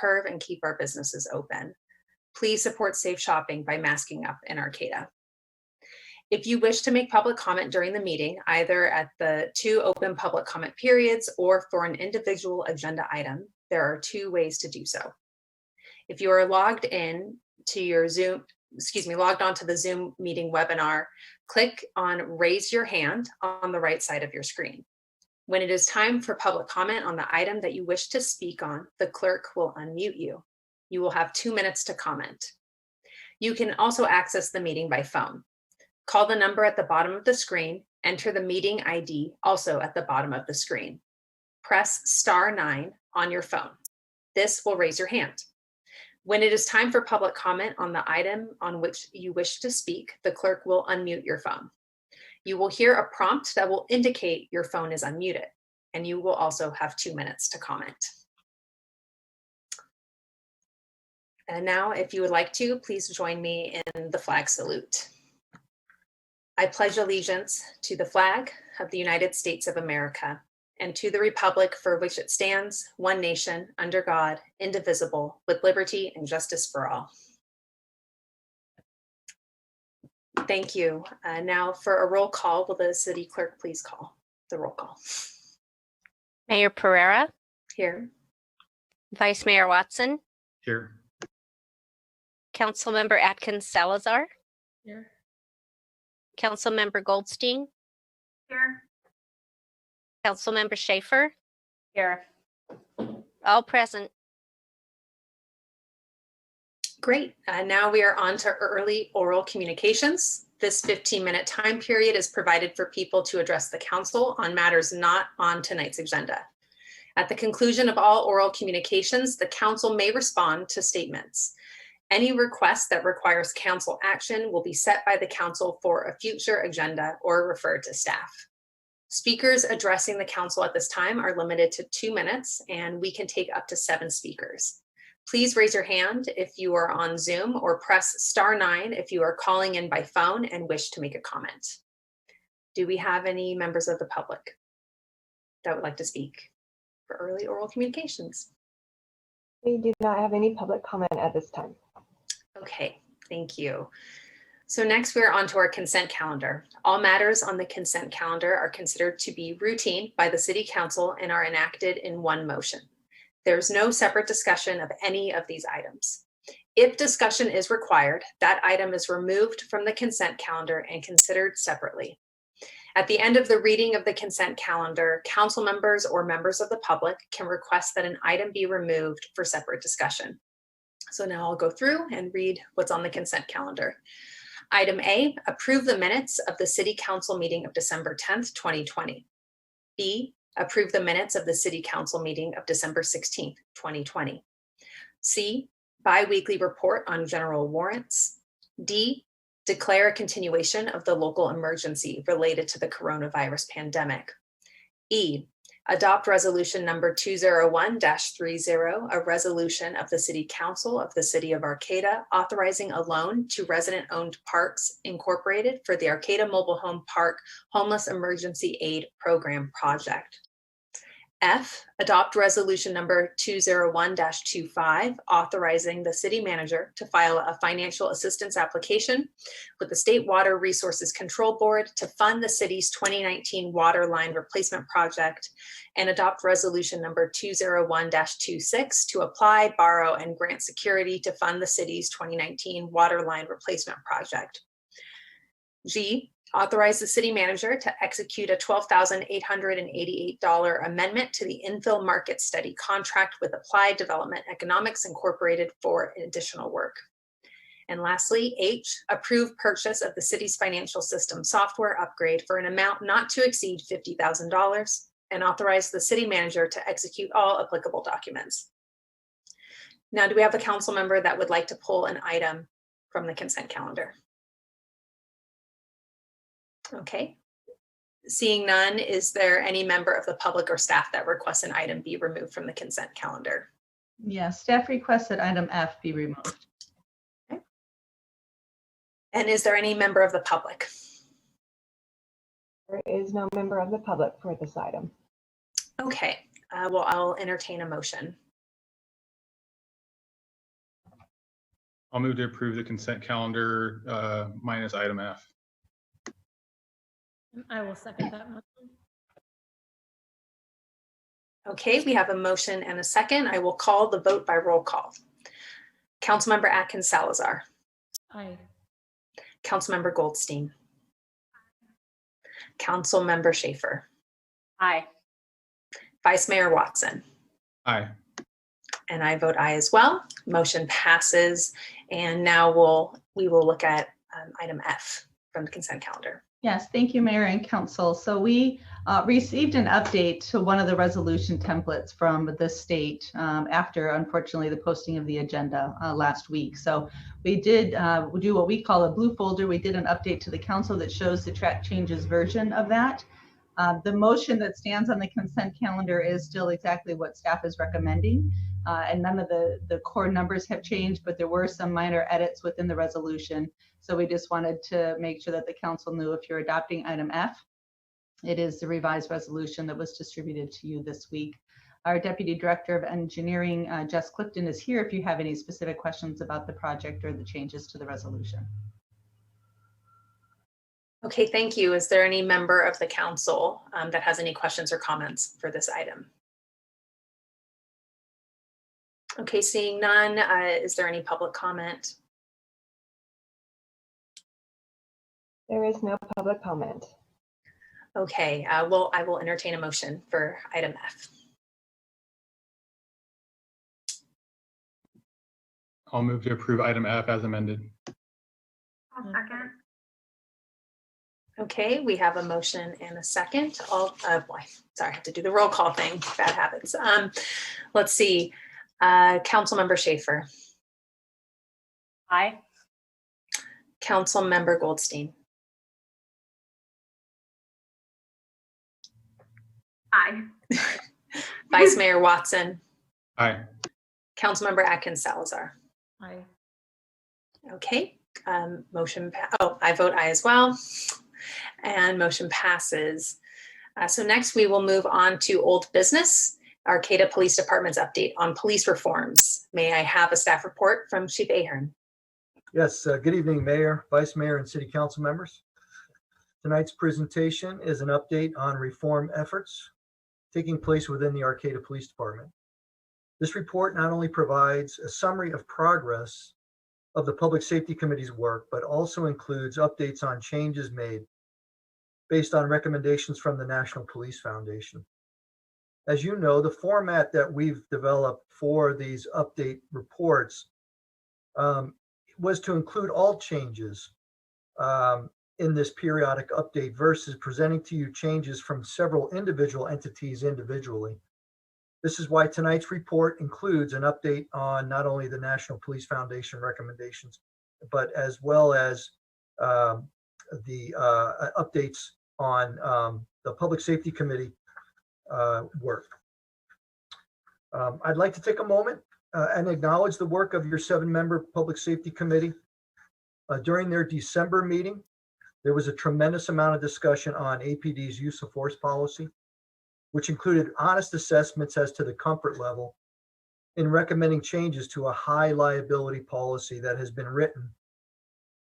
curve and keep our businesses open. Please support safe shopping by masking up in Arcata. If you wish to make public comment during the meeting, either at the 2 open public comment periods or for an individual agenda item, there are 2 ways to do so. If you are logged in to your logged onto the Zoom meeting webinar, click on Raise Your Hand on the right side of your screen. When it is time for public comment on the item that you wish to speak on, the clerk will unmute you. You will have 2 minutes to comment. You can also access the meeting by phone. Call the number at the bottom of the screen, enter the meeting ID also at the bottom of the screen. Press *9 on your phone. This will raise your hand. When it is time for public comment on the item on which you wish to speak, the clerk will unmute your phone. You will hear a prompt that will indicate your phone is unmuted, and you will also have 2 minutes to comment. And now, if you would like to, please join me in the flag salute. I pledge allegiance to the flag of the United States of America and to the republic for which it stands, one nation, under God, indivisible, with liberty and justice for all. Thank you. Now for a roll call, will the city clerk please call the roll call? Mayor Pereira. Here. Vice Mayor Watson. Here. Councilmember Atkins Salazar. Here. Councilmember Goldstein. Here. Councilmember Schaefer. Here. All present. Great. Now we are on to early oral communications. This 15-minute time period is provided for people to address the council on matters not on tonight's agenda. At the conclusion of all oral communications, the council may respond to statements. Any request that requires council action will be set by the council for a future agenda or referred to staff. Speakers addressing the council at this time are limited to 2 minutes, and we can take up to 7 speakers. Please raise your hand if you are on Zoom or press *9 if you are calling in by phone and wish to make a comment. Do we have any members of the public that would like to speak for early oral communications? We do not have any public comment at this time. Okay, thank you. So next we're on to our consent calendar. All matters on the consent calendar are considered to be routine by the City Council and are enacted in one motion. There's no separate discussion of any of these items. If discussion is required, that item is removed from the consent calendar and considered separately. At the end of the reading of the consent calendar, council members or members of the public can request that an item be removed for separate discussion. So now I'll go through and read what's on the consent calendar. Item A, approve the minutes of the City Council meeting of December 10th, 2020. B, approve the minutes of the City Council meeting of December 16th, 2020. C, bi-weekly report on general warrants. D, declare a continuation of the local emergency related to the coronavirus pandemic. E, adopt resolution number 201-30, a resolution of the City Council of the City of Arcata authorizing a loan to resident-owned parks incorporated for the Arcata Mobile Home Park Homeless Emergency Aid Program project. F, adopt resolution number 201-25, authorizing the city manager to file a financial assistance application with the State Water Resources Control Board to fund the city's 2019 water line replacement project, and adopt resolution number 201-26 to apply, borrow, and grant security to fund the city's 2019 water line replacement project. G, authorize the city manager to execute a $12,888 amendment to the infill market study contract with Applied Development Economics Incorporated for additional work. And lastly, H, approve purchase of the city's financial system software upgrade for an amount not to exceed $50,000 and authorize the city manager to execute all applicable documents. Now, do we have a council member that would like to pull an item from the consent calendar? Okay, seeing none, is there any member of the public or staff that requests an item be removed from the consent calendar? Yes, staff requests that item F be removed. Okay. And is there any member of the public? There is no member of the public for this item. Okay, well, I'll entertain a motion. I'll move to approve the consent calendar minus item F. And I will second that motion. Okay, we have a motion and a second. I will call the vote by roll call. Councilmember Atkins Salazar, Aye. Councilmember Goldstein, Councilmember Schaefer, Aye. Vice Mayor Watson, Aye. and I vote aye as well. Motion passes. And now we will look at item F from the consent calendar. Yes, thank you, Mayor and Council. So we received an update to one of the resolution templates from the state after, unfortunately, the posting of the agenda last week. So we did do what we call a blue folder. We did an update to the council that shows the track changes version of that. The motion that stands on the consent calendar is still exactly what staff is recommending. And none of the core numbers have changed, but there were some minor edits within the resolution. So we just wanted to make sure that the council knew if you're adopting item F, it is the revised resolution that was distributed to you this week. Our Deputy Director of Engineering, Jess Clifton, is here if you have any specific questions about the project or the changes to the resolution. Okay, thank you. Is there any member of the council that has any questions or comments for this item? Okay, seeing none, is there any public comment? There is no public comment. Okay, I will entertain a motion for item F. I'll move to approve item F as amended. I'll second. Okay, we have a motion and a second. Sorry, I have to do the roll call thing. Bad habits. Let's see. Councilmember Schaefer, Aye. Councilmember Goldstein, Aye. Vice Mayor Watson, Aye. Councilmember Atkins Salazar. Aye. Okay, I vote aye as well, and motion passes. So next we will move on to old business, Arcata Police Department's update on police reforms. May I have a staff report from Chief Ahern? Yes, good evening, Mayor, Vice Mayor, and City Council members. Tonight's presentation is an update on reform efforts taking place within the Arcata Police Department. This report not only provides a summary of progress of the Public Safety Committee's work, but also includes updates on changes made based on recommendations from the National Police Foundation. As you know, the format that we've developed for these update reports was to include all changes in this periodic update versus presenting to you changes from several individual entities individually. This is why tonight's report includes an update on not only the National Police Foundation recommendations, but as well as the updates on the Public Safety Committee work. I'd like to take a moment and acknowledge the work of your 7-member Public Safety Committee. During their December meeting, there was a tremendous amount of discussion on APD's use of force policy, which included honest assessments as to the comfort level in recommending changes to a high liability policy that has been written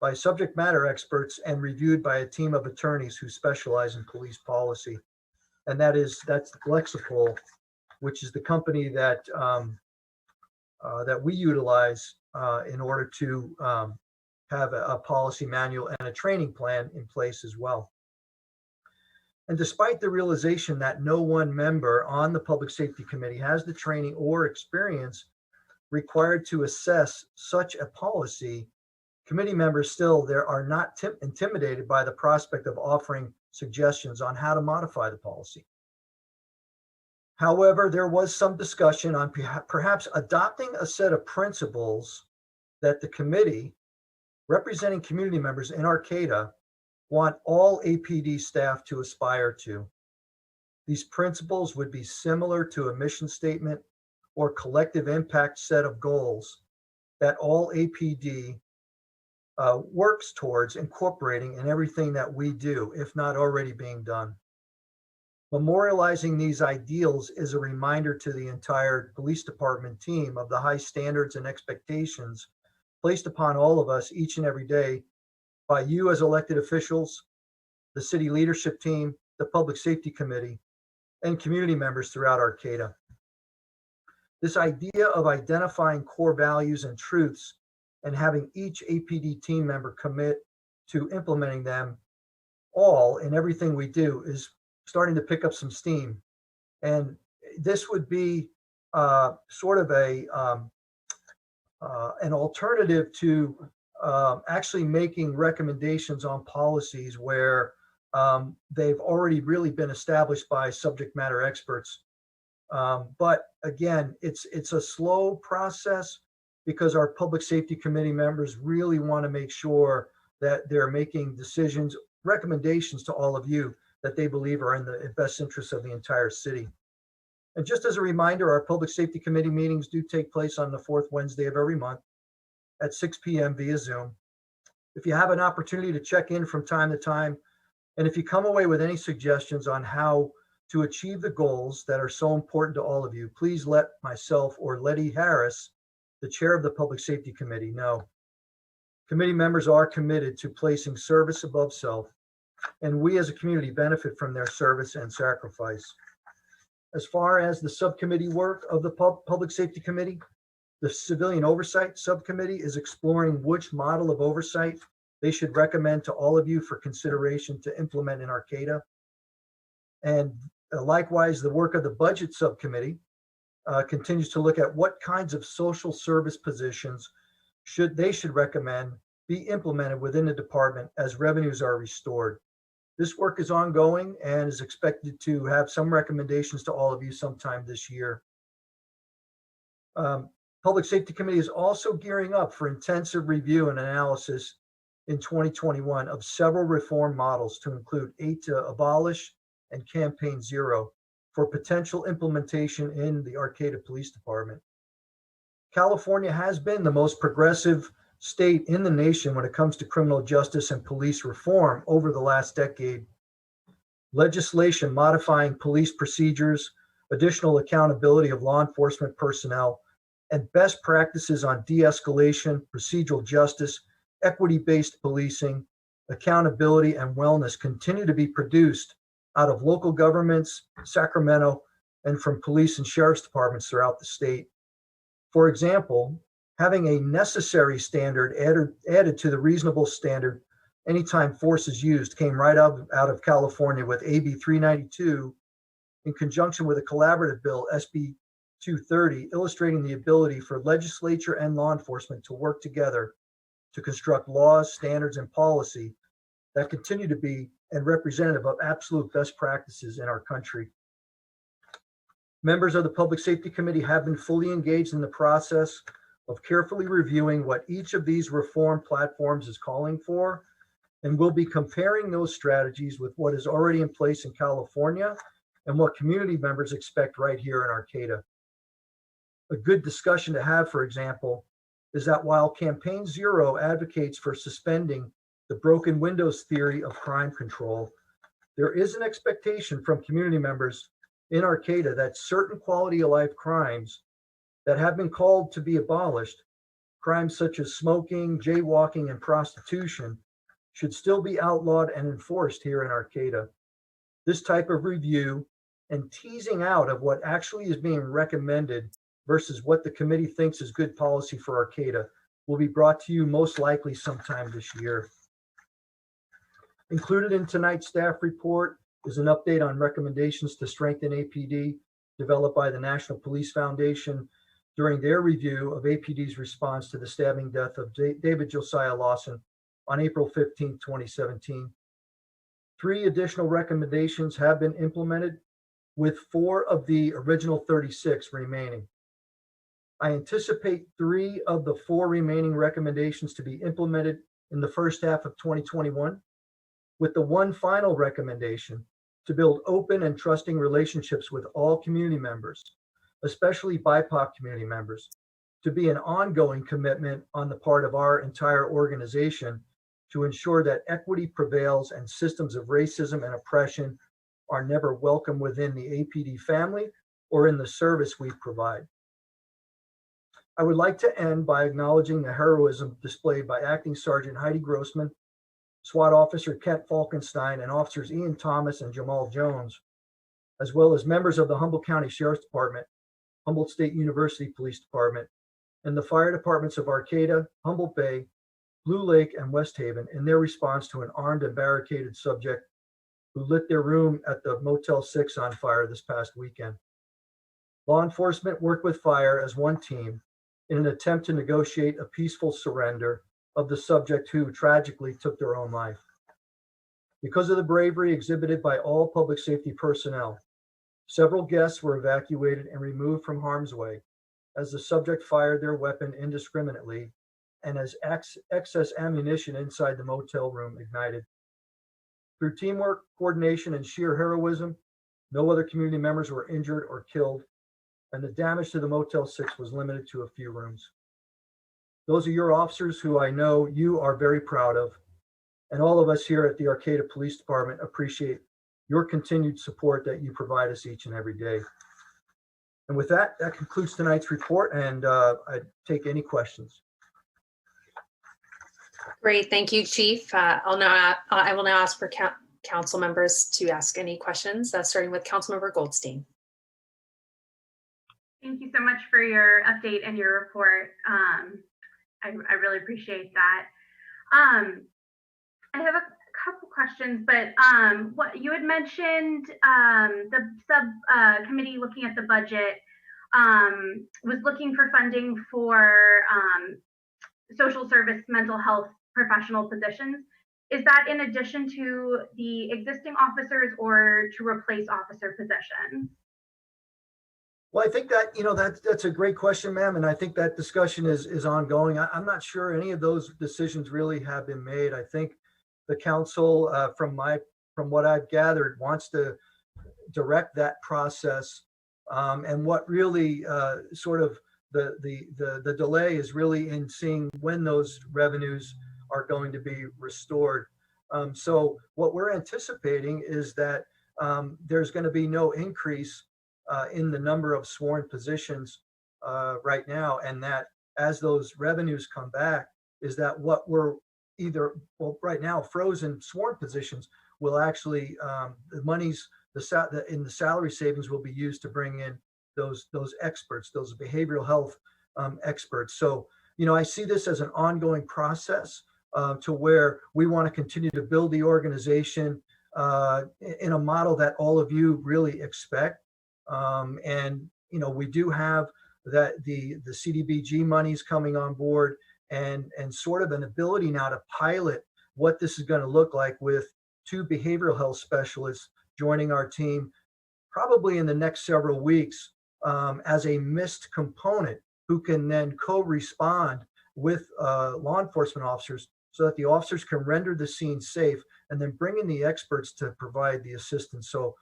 by subject matter experts and reviewed by a team of attorneys who specialize in police policy. And that's Lexipol, which is the company that that we utilize in order to have a policy manual and a training plan in place as well. And despite the realization that no one member on the Public Safety Committee has the training or experience required to assess such a policy, committee members still are not intimidated by the prospect of offering suggestions on how to modify the policy. However, there was some discussion on perhaps adopting a set of principles that the committee, representing community members in Arcata, want all APD staff to aspire to. These principles would be similar to a mission statement or collective impact set of goals that all APD works towards incorporating in everything that we do, if not already being done. Memorializing these ideals is a reminder to the entire police department team of the high standards and expectations placed upon all of us each and every day by you as elected officials, the city leadership team, the Public Safety Committee, and community members throughout Arcata. This idea of identifying core values and truths and having each APD team member commit to implementing them all in everything we do is starting to pick up some steam. And this would be sort of an alternative to actually making recommendations on policies where they've already really been established by subject matter experts. But again, it's a slow process because our Public Safety Committee members really want to make sure that they're making decisions, recommendations to all of you that they believe are in the best interest of the entire city. And just as a reminder, our Public Safety Committee meetings do take place on the fourth Wednesday of every month at 6 p.m. via Zoom. If you have an opportunity to check in from time to time, and if you come away with any suggestions on how to achieve the goals that are so important to all of you, please let myself or Letty Harris, the chair of the Public Safety Committee, know. Committee members are committed to placing service above self, and we as a community benefit from their service and sacrifice. As far as the subcommittee work of the Public Safety Committee, the Civilian Oversight Subcommittee is exploring which model of oversight they should recommend to all of you for consideration to implement in Arcata. And likewise, the work of the Budget Subcommittee continues to look at what kinds of social service positions should recommend be implemented within the department as revenues are restored. This work is ongoing and is expected to have some recommendations to all of you sometime this year. Public Safety Committee is also gearing up for intensive review and analysis in 2021 of several reform models to include 8 to Abolish and Campaign Zero for potential implementation in the Arcata Police Department. California has been the most progressive state in the nation when it comes to criminal justice and police reform over the last decade. Legislation modifying police procedures, additional accountability of law enforcement personnel, and best practices on de-escalation, procedural justice, equity-based policing, accountability, and wellness continue to be produced out of local governments, Sacramento, and from police and sheriff's departments throughout the state. For example, having a necessary standard added to the reasonable standard anytime force is used came right out of California with AB 392 in conjunction with a collaborative bill, SB 230, illustrating the ability for legislature and law enforcement to work together to construct laws, standards, and policy that continue to be and representative of absolute best practices in our country. Members of the Public Safety Committee have been fully engaged in the process of carefully reviewing what each of these reform platforms is calling for, and we'll be comparing those strategies with what is already in place in California and what community members expect right here in Arcata. A good discussion to have, for example, is that while Campaign Zero advocates for suspending the broken windows theory of crime control, there is an expectation from community members in Arcata that certain quality of life crimes that have been called to be abolished, crimes such as smoking, jaywalking, and prostitution, should still be outlawed and enforced here in Arcata. This type of review and teasing out of what actually is being recommended versus what the committee thinks is good policy for Arcata will be brought to you most likely sometime this year. Included in tonight's staff report is an update on recommendations to strengthen APD developed by the National Police Foundation during their review of APD's response to the stabbing death of David Josiah Lawson on April 15, 2017. 3 additional recommendations have been implemented, with 4 of the original 36 remaining. I anticipate 3 of the 4 remaining recommendations to be implemented in the first half of 2021, with the one final recommendation to build open and trusting relationships with all community members, especially BIPOC community members, to be an ongoing commitment on the part of our entire organization to ensure that equity prevails and systems of racism and oppression are never welcome within the APD family or in the service we provide. I would like to end by acknowledging the heroism displayed by Acting Sergeant Heidi Grossman, SWAT Officer Kent Falkenstein, and Officers Ian Thomas and Jamal Jones, as well as members of the Humboldt County Sheriff's Department, Humboldt State University Police Department, and the fire departments of Arcata, Humboldt Bay, Blue Lake, and West Haven in their response to an armed and barricaded subject who lit their room at the Motel 6 on fire this past weekend. Law enforcement worked with fire as one team in an attempt to negotiate a peaceful surrender of the subject who tragically took their own life. Because of the bravery exhibited by all public safety personnel, several guests were evacuated and removed from harm's way as the subject fired their weapon indiscriminately and as excess ammunition inside the motel room ignited. Through teamwork, coordination, and sheer heroism, no other community members were injured or killed, and the damage to the Motel 6 was limited to a few rooms. Those are your officers who I know you are very proud of, and all of us here at the Arcata Police Department appreciate your continued support that you provide us each and every day. And with that, that concludes tonight's report, and I take any questions. Great, thank you, Chief. I will now ask for council members to ask any questions, starting with Councilmember Goldstein. Thank you so much for your update and your report. I really appreciate that. I have a couple questions, but what you had mentioned, the subcommittee looking at the budget was looking for funding for social service, mental health professional positions. Is that in addition to the existing officers or to replace officer positions? Well, I think that, that's a great question, ma'am. And I think that discussion is ongoing. I'm not sure any of those decisions really have been made. I think the council, from what I've gathered, wants to direct that process. And what really sort of the delay is really in seeing when those revenues are going to be restored. So what we're anticipating is that there's going to be no increase in the number of sworn positions right now, and that as those revenues come back, is that what we're right now frozen sworn positions will actually the monies in the salary savings will be used to bring in those experts, those behavioral health experts. So I see this as an ongoing process to where we want to continue to build the organization in a model that all of you really expect. And we do have that the CDBG monies coming on board and sort of an ability now to pilot what this is going to look like with 2 behavioral health specialists joining our team probably in the next several weeks as a missed component who can then co-respond with law enforcement officers so that the officers can render the scene safe and then bring in the experts to provide the assistance. So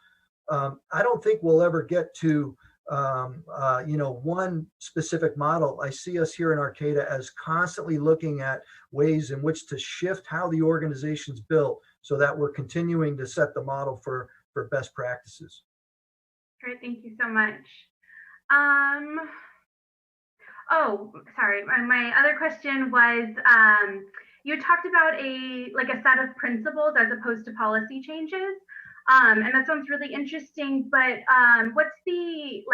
I don't think we'll ever get to, one specific model. I see us here in Arcata as constantly looking at ways in which to shift how the organization's built so that we're continuing to set the model for best practices. Great, thank you so much. Oh, sorry. My other question was, you talked about a set of principles as opposed to policy changes. And that sounds really interesting, but what's the,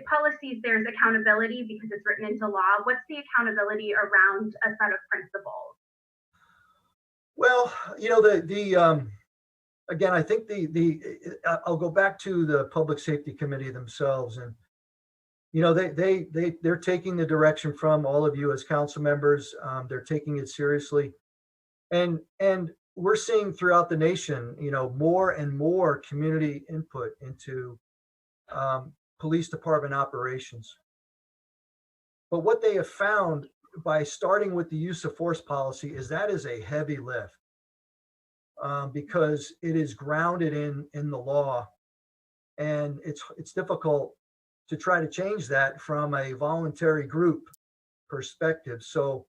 policies, there's accountability because it's written into law. What's the accountability around a set of principles? Well, again, I think I'll go back to the Public Safety Committee themselves, and they're taking the direction from all of you as council members. They're taking it seriously, and we're seeing throughout the nation, more and more community input into police department operations. But what they have found by starting with the use of force policy is that is a heavy lift because it is grounded in the law, and it's difficult to try to change that from a voluntary group perspective. So,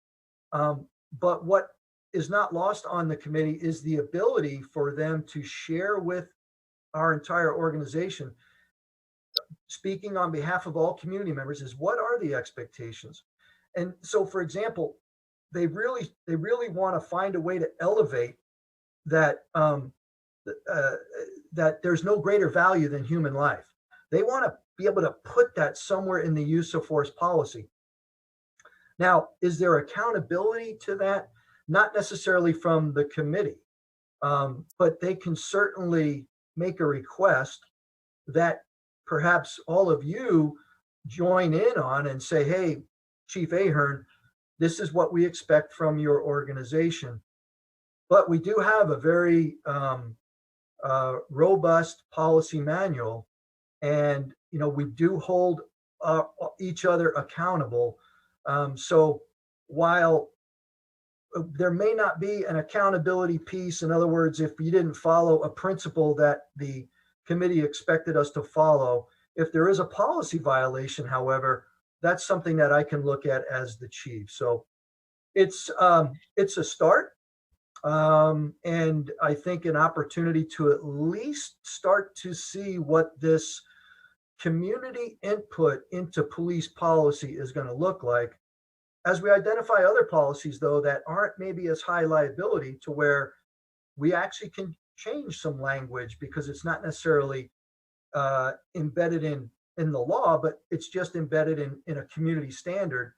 but what is not lost on the committee is the ability for them to share with our entire organization, speaking on behalf of all community members, is what are the expectations? And so, for example, they really want to find a way to elevate that that there's no greater value than human life. They want to be able to put that somewhere in the use of force policy. Now, is there accountability to that? Not necessarily from the committee, but they can certainly make a request that perhaps all of you join in on and say, hey, Chief Ahern, this is what we expect from your organization. But we do have a very robust policy manual, and we do hold each other accountable. So while there may not be an accountability piece, in other words, if you didn't follow a principle that the committee expected us to follow, if there is a policy violation, however, that's something that I can look at as the chief. So it's a start. And I think an opportunity to at least start to see what this community input into police policy is going to look like as we identify other policies, though, that aren't maybe as high liability, to where we actually can change some language because it's not necessarily embedded in the law, but it's just embedded in a community standard.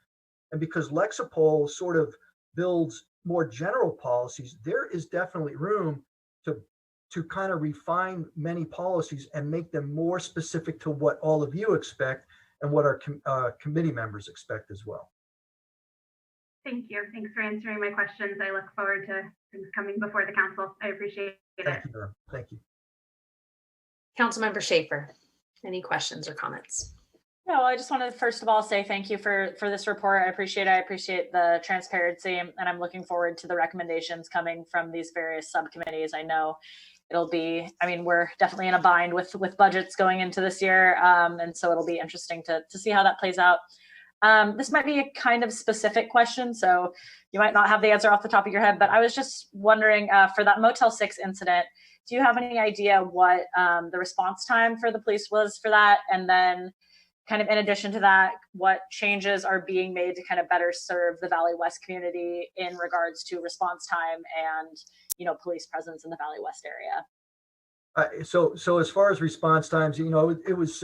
And because Lexipol sort of builds more general policies, there is definitely room to kind of refine many policies and make them more specific to what all of you expect and what our committee members expect as well. Thank you. Thanks for answering my questions. I look forward to things coming before the council. I appreciate it. Thank you, Durham. Thank you. Councilmember Schaefer, any questions or comments? No, I just wanted to first of all say thank you for this report. I appreciate it. I appreciate the transparency, and I'm looking forward to the recommendations coming from these various subcommittees. I know it'll be, we're definitely in a bind with budgets going into this year. And so it'll be interesting to see how that plays out. This might be a kind of specific question, so you might not have the answer off the top of your head, but I was just wondering, for that Motel 6 incident, do you have any idea what the response time for the police was for that? And then kind of in addition to that, what changes are being made to kind of better serve the Valley West community in regards to response time and, police presence in the Valley West area? So as far as response times, it was,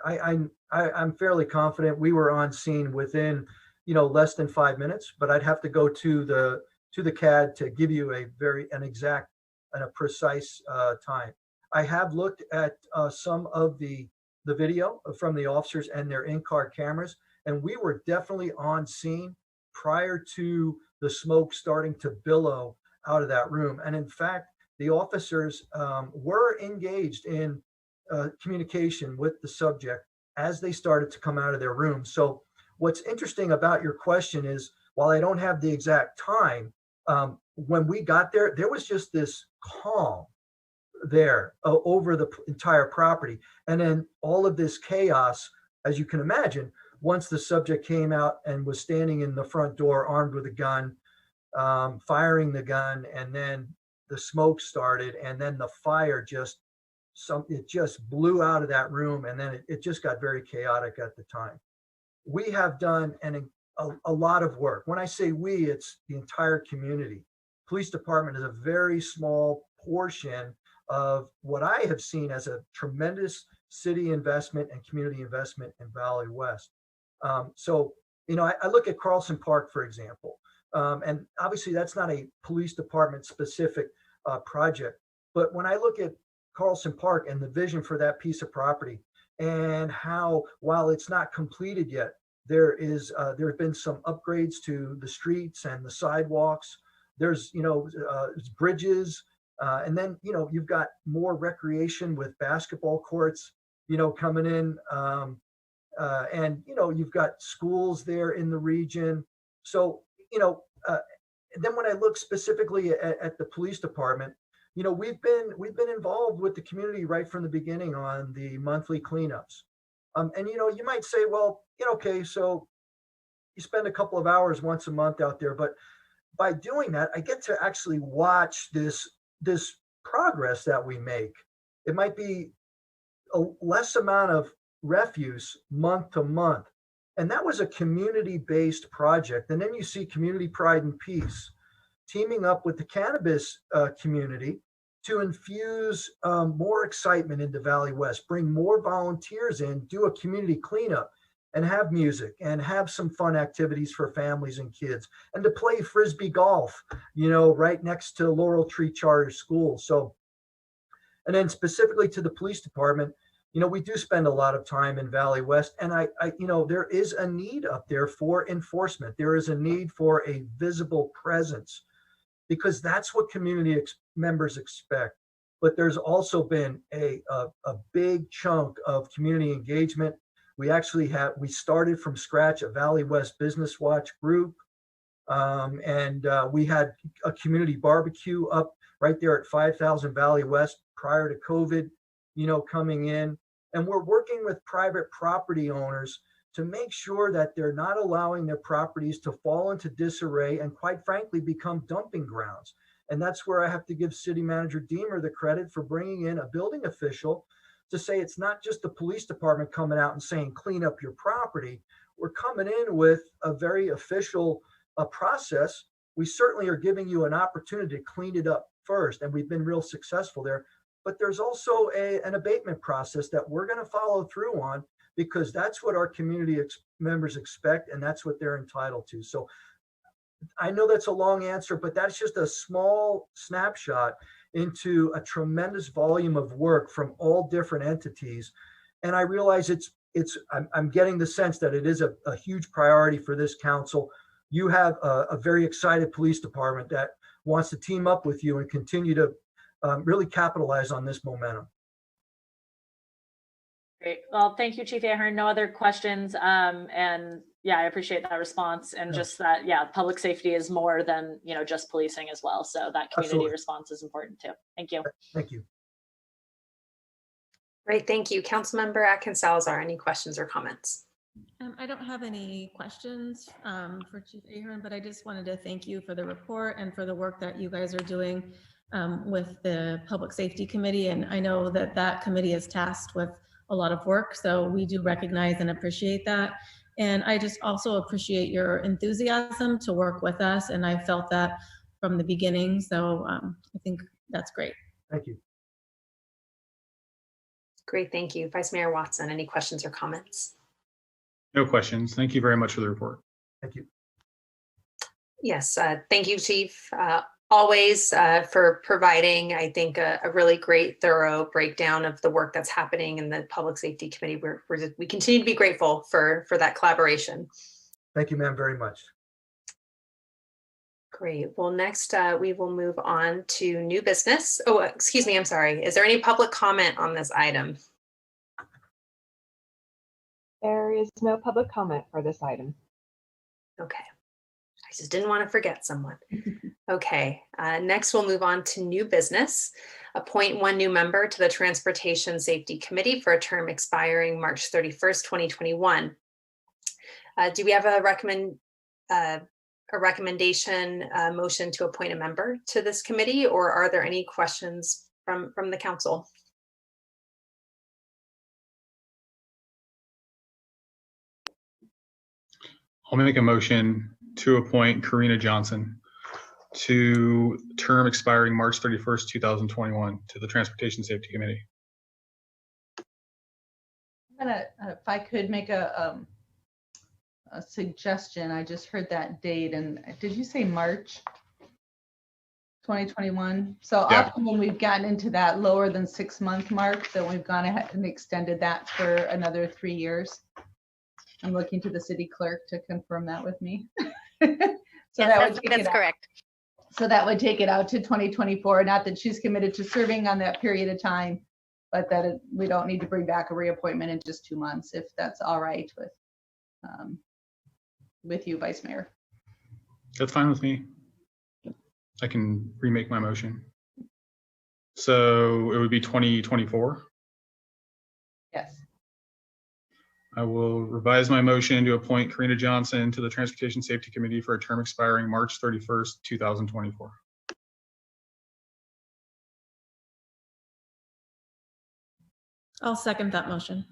I'm fairly confident we were on scene within, less than 5 minutes, but I'd have to go to the CAD to give you an exact and a precise time. I have looked at some of the video from the officers and their in-car cameras, and we were definitely on scene prior to the smoke starting to billow out of that room. And in fact, the officers were engaged in communication with the subject as they started to come out of their room. So what's interesting about your question is, while I don't have the exact time, when we got there, there was just this calm there over the entire property. And then all of this chaos, as you can imagine, once the subject came out and was standing in the front door armed with a gun, firing the gun, and then the smoke started, and then the fire it just blew out of that room, and then it just got very chaotic at the time. We have done a lot of work. When I say we, it's the entire community. Police department is a very small portion of what I have seen as a tremendous city investment and community investment in Valley West. So, I look at Carlson Park, for example, and obviously that's not a police department specific project. But when I look at Carlson Park and the vision for that piece of property, and how, while it's not completed yet, there have been some upgrades to the streets and the sidewalks. There's bridges, and then you've got more recreation with basketball courts coming in, and you've got schools there in the region. So then when I look specifically at the police department, we've been involved with the community right from the beginning on the monthly cleanups. And you might say, well, okay, so you spend a couple of hours once a month out there, but by doing that, I get to actually watch this progress that we make. It might be a less amount of refuse month to month, And that was a community-based project. And then you see Community Pride and Peace teaming up with the cannabis community to infuse more excitement into Valley West, bring more volunteers in, do a community cleanup, and have music and have some fun activities for families and kids, and to play Frisbee golf, right next to Laurel Tree Charter School. So, and then specifically to the police department, we do spend a lot of time in Valley West, and I there is a need up there for enforcement. There is a need for a visible presence, because that's what community members expect. But there's also been a big chunk of community engagement. We started from scratch a Valley West Business Watch group. And we had a community barbecue up right there at 5,000 Valley West prior to COVID, coming in. And we're working with private property owners to make sure that they're not allowing their properties to fall into disarray and, quite frankly, become dumping grounds. And that's where I have to give City Manager Deemer the credit for bringing in a building official to say it's not just the police department coming out and saying, clean up your property. We're coming in with a very official process. We certainly are giving you an opportunity to clean it up first, and we've been real successful there. But there's also an abatement process that we're going to follow through on, because that's what our community members expect, and that's what they're entitled to. So I know that's a long answer, but that's just a small snapshot into a tremendous volume of work from all different entities. And I realize I'm getting the sense that it is a huge priority for this council. You have a very excited police department that wants to team up with you and continue to really capitalize on this momentum. Great. Well, thank you, Chief Ahern. No other questions. And yeah, I appreciate that response. And just that, public safety is more than, just policing as well. So that community Absolutely. response is important too. Thank you. Thank you. Great, thank you. Councilmember Atkins Salazar, any questions or comments? I don't have any questions for Chief Ahern, but I just wanted to thank you for the report and for the work that you guys are doing with the Public Safety Committee. And I know that committee is tasked with a lot of work, so we do recognize and appreciate that. And I just also appreciate your enthusiasm to work with us, and I felt that from the beginning. So I think that's great. Thank you. Great, thank you. Vice Mayor Watson, any questions or comments? No questions. Thank you very much for the report. Thank you. Yes, thank you, Chief. Always for providing, I think, a really great, thorough breakdown of the work that's happening in the Public Safety Committee. We continue to be grateful for that collaboration. Thank you, ma'am, very much. Great. Well, next we will move on to new business. Oh, excuse me, I'm sorry. Is there any public comment on this item? There is no public comment for this item. Okay. I just didn't want to forget someone. Okay, next we'll move on to new business. Appoint one new member to the Transportation Safety Committee for a term expiring March 31st, 2021. Do we have a recommendation motion to appoint a member to this committee, or are there any questions from the council? I'll make a motion to appoint Karina Johnson to term expiring March 31st, 2021 to the Transportation Safety Committee. I'm gonna, if I could make a suggestion. I just heard that date, and did you say March 2021? So Yeah. often when we've gotten into that lower than 6-month mark, then we've gone ahead and extended that for another 3 years. I'm looking to the city clerk to confirm that with me. That's correct. So that would take it out to 2024. Not that she's committed to serving on that period of time, but that we don't need to bring back a reappointment in just 2 months, if that's all right with you, Vice Mayor. That's fine with me. I can remake my motion. So it would be 2024. Yes. I will revise my motion to appoint Karina Johnson to the Transportation Safety Committee for a term expiring March 31st, 2024. I'll second that motion.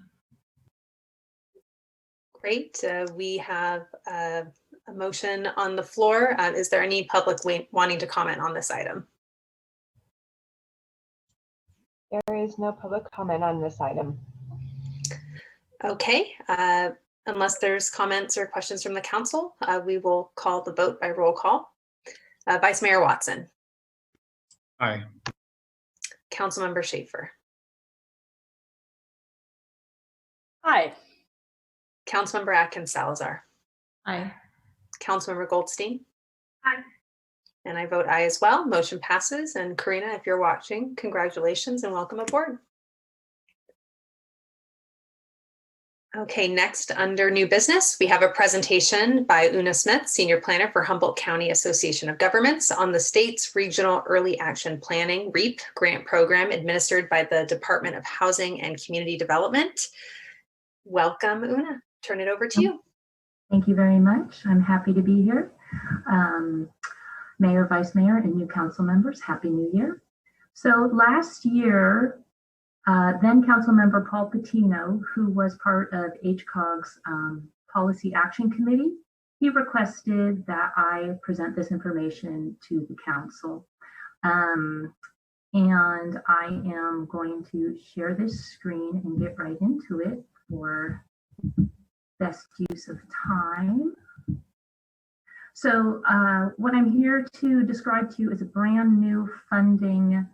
Great. We have a motion on the floor. Is there any public wanting to comment on this item? There is no public comment on this item. Okay. Unless there's comments or questions from the council, we will call the vote by roll call. Vice Mayor Watson. Aye. Councilmember Schaefer. Aye. Councilmember Atkins Salazar. Aye. Councilmember Goldstein. Aye. And I vote aye as well. Motion passes. And Karina, if you're watching, congratulations and welcome aboard. Okay, next under new business, we have a presentation by Una Smith, Senior Planner for Humboldt County Association of Governments on the state's Regional Early Action Planning REAP grant program administered by the Department of Housing and Community Development. Welcome, Una. Turn it over to you. Thank you very much. I'm happy to be here. Mayor, Vice Mayor, and new council members, Happy New Year. So last year, then Council Member Paul Patino, who was part of HCOG's Policy Action Committee, he requested that I present this information to the council. And I am going to share this screen and get right into it for best use of time. So what I'm here to describe to you is a brand new funding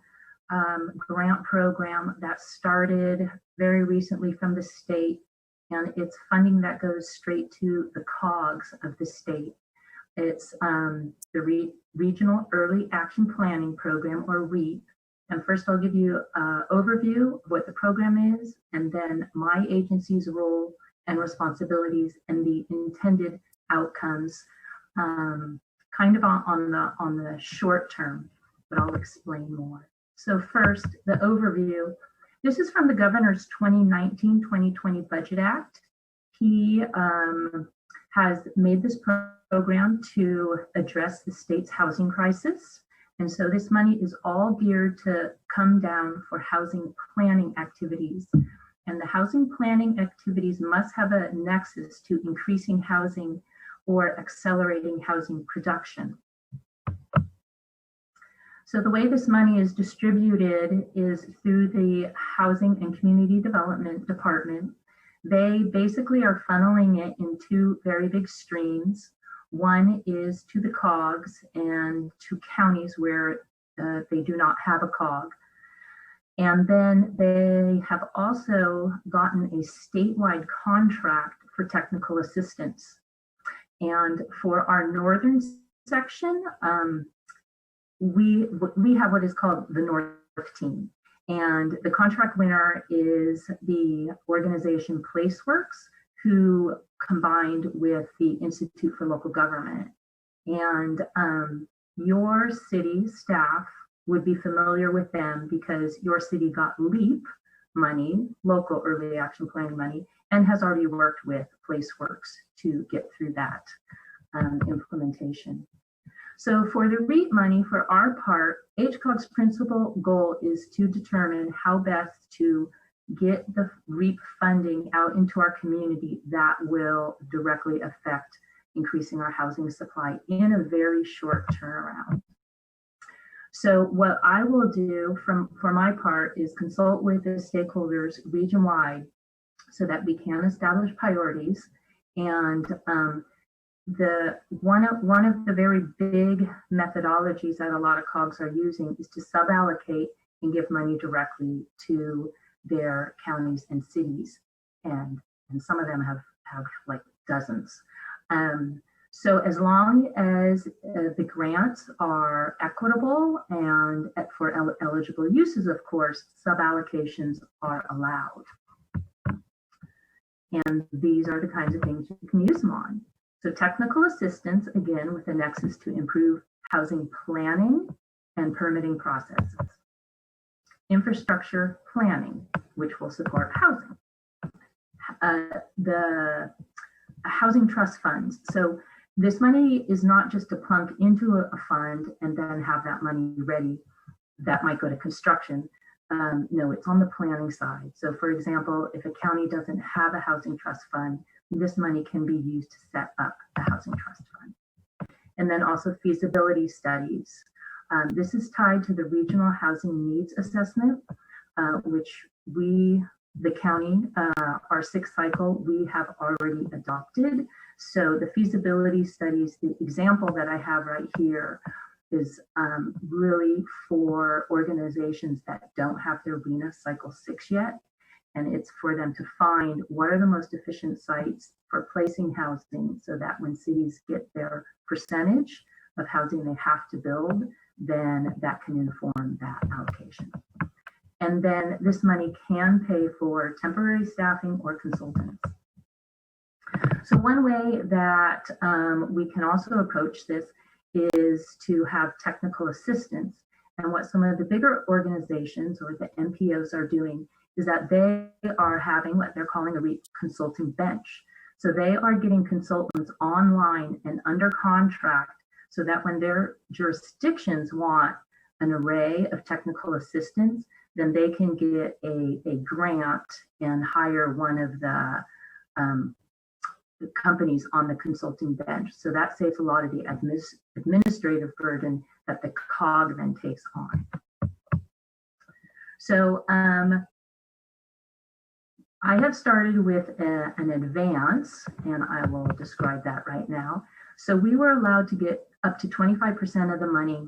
grant program that started very recently from the state, and it's funding that goes straight to the COGS of the state. It's the Regional Early Action Planning Program, or REAP. And first I'll give you an overview of what the program is, and then my agency's role and responsibilities and the intended outcomes, kind of on the short term, but I'll explain more. So first, the overview. This is from the governor's 2019-2020 Budget Act. He has made this program to address the state's housing crisis. And so this money is all geared to come down for housing planning activities. And the housing planning activities must have a nexus to increasing housing or accelerating housing production. So the way this money is distributed is through the Housing and Community Development Department. They basically are funneling it in two very big streams. One is to the COGS and to counties where they do not have a COG. And then they have also gotten a statewide contract for technical assistance. And for our northern section, we have what is called the North Team. And the contract winner is the organization PlaceWorks, who combined with the Institute for Local Government. And your city staff would be familiar with them because your city got LEAP money, local early action planning money, and has already worked with PlaceWorks to get through that implementation. So for the REAP money, for our part, HCOG's principal goal is to determine how best to get the REAP funding out into our community that will directly affect increasing our housing supply in a very short turnaround. So what I will do for my part is consult with the stakeholders region-wide so that we can establish priorities. And one of the very big methodologies that a lot of COGs are using is to suballocate and give money directly to their counties and cities, and some of them have like dozens. So as long as the grants are equitable and for eligible uses, of course, suballocations are allowed. And these are the kinds of things you can use them on. So technical assistance, again, with a nexus to improve housing planning and permitting processes. Infrastructure planning, which will support housing. The housing trust funds. So this money is not just to plunk into a fund and then have that money ready that might go to construction. No, it's on the planning side. So for example, if a county doesn't have a housing trust fund, this money can be used to set up the housing trust fund. And then also feasibility studies. This is tied to the regional housing needs assessment, which we, the county, our sixth cycle, we have already adopted. So the feasibility studies, the example that I have right here is really for organizations that don't have their RHNA cycle 6 yet. And it's for them to find what are the most efficient sites for placing housing so that when cities get their percentage of housing they have to build, then that can inform that allocation. And then this money can pay for temporary staffing or consultants. So one way that we can also approach this is to have technical assistance. And what some of the bigger organizations or the NPOs are doing is that they are having what they're calling a consulting bench. So they are getting consultants online and under contract so that when their jurisdictions want an array of technical assistance, then they can get a grant and hire one of the companies on the consulting bench. So that saves a lot of the administrative burden that the COG then takes on. So I have started with an advance, and I will describe that right now. So we were allowed to get up to 25% of the money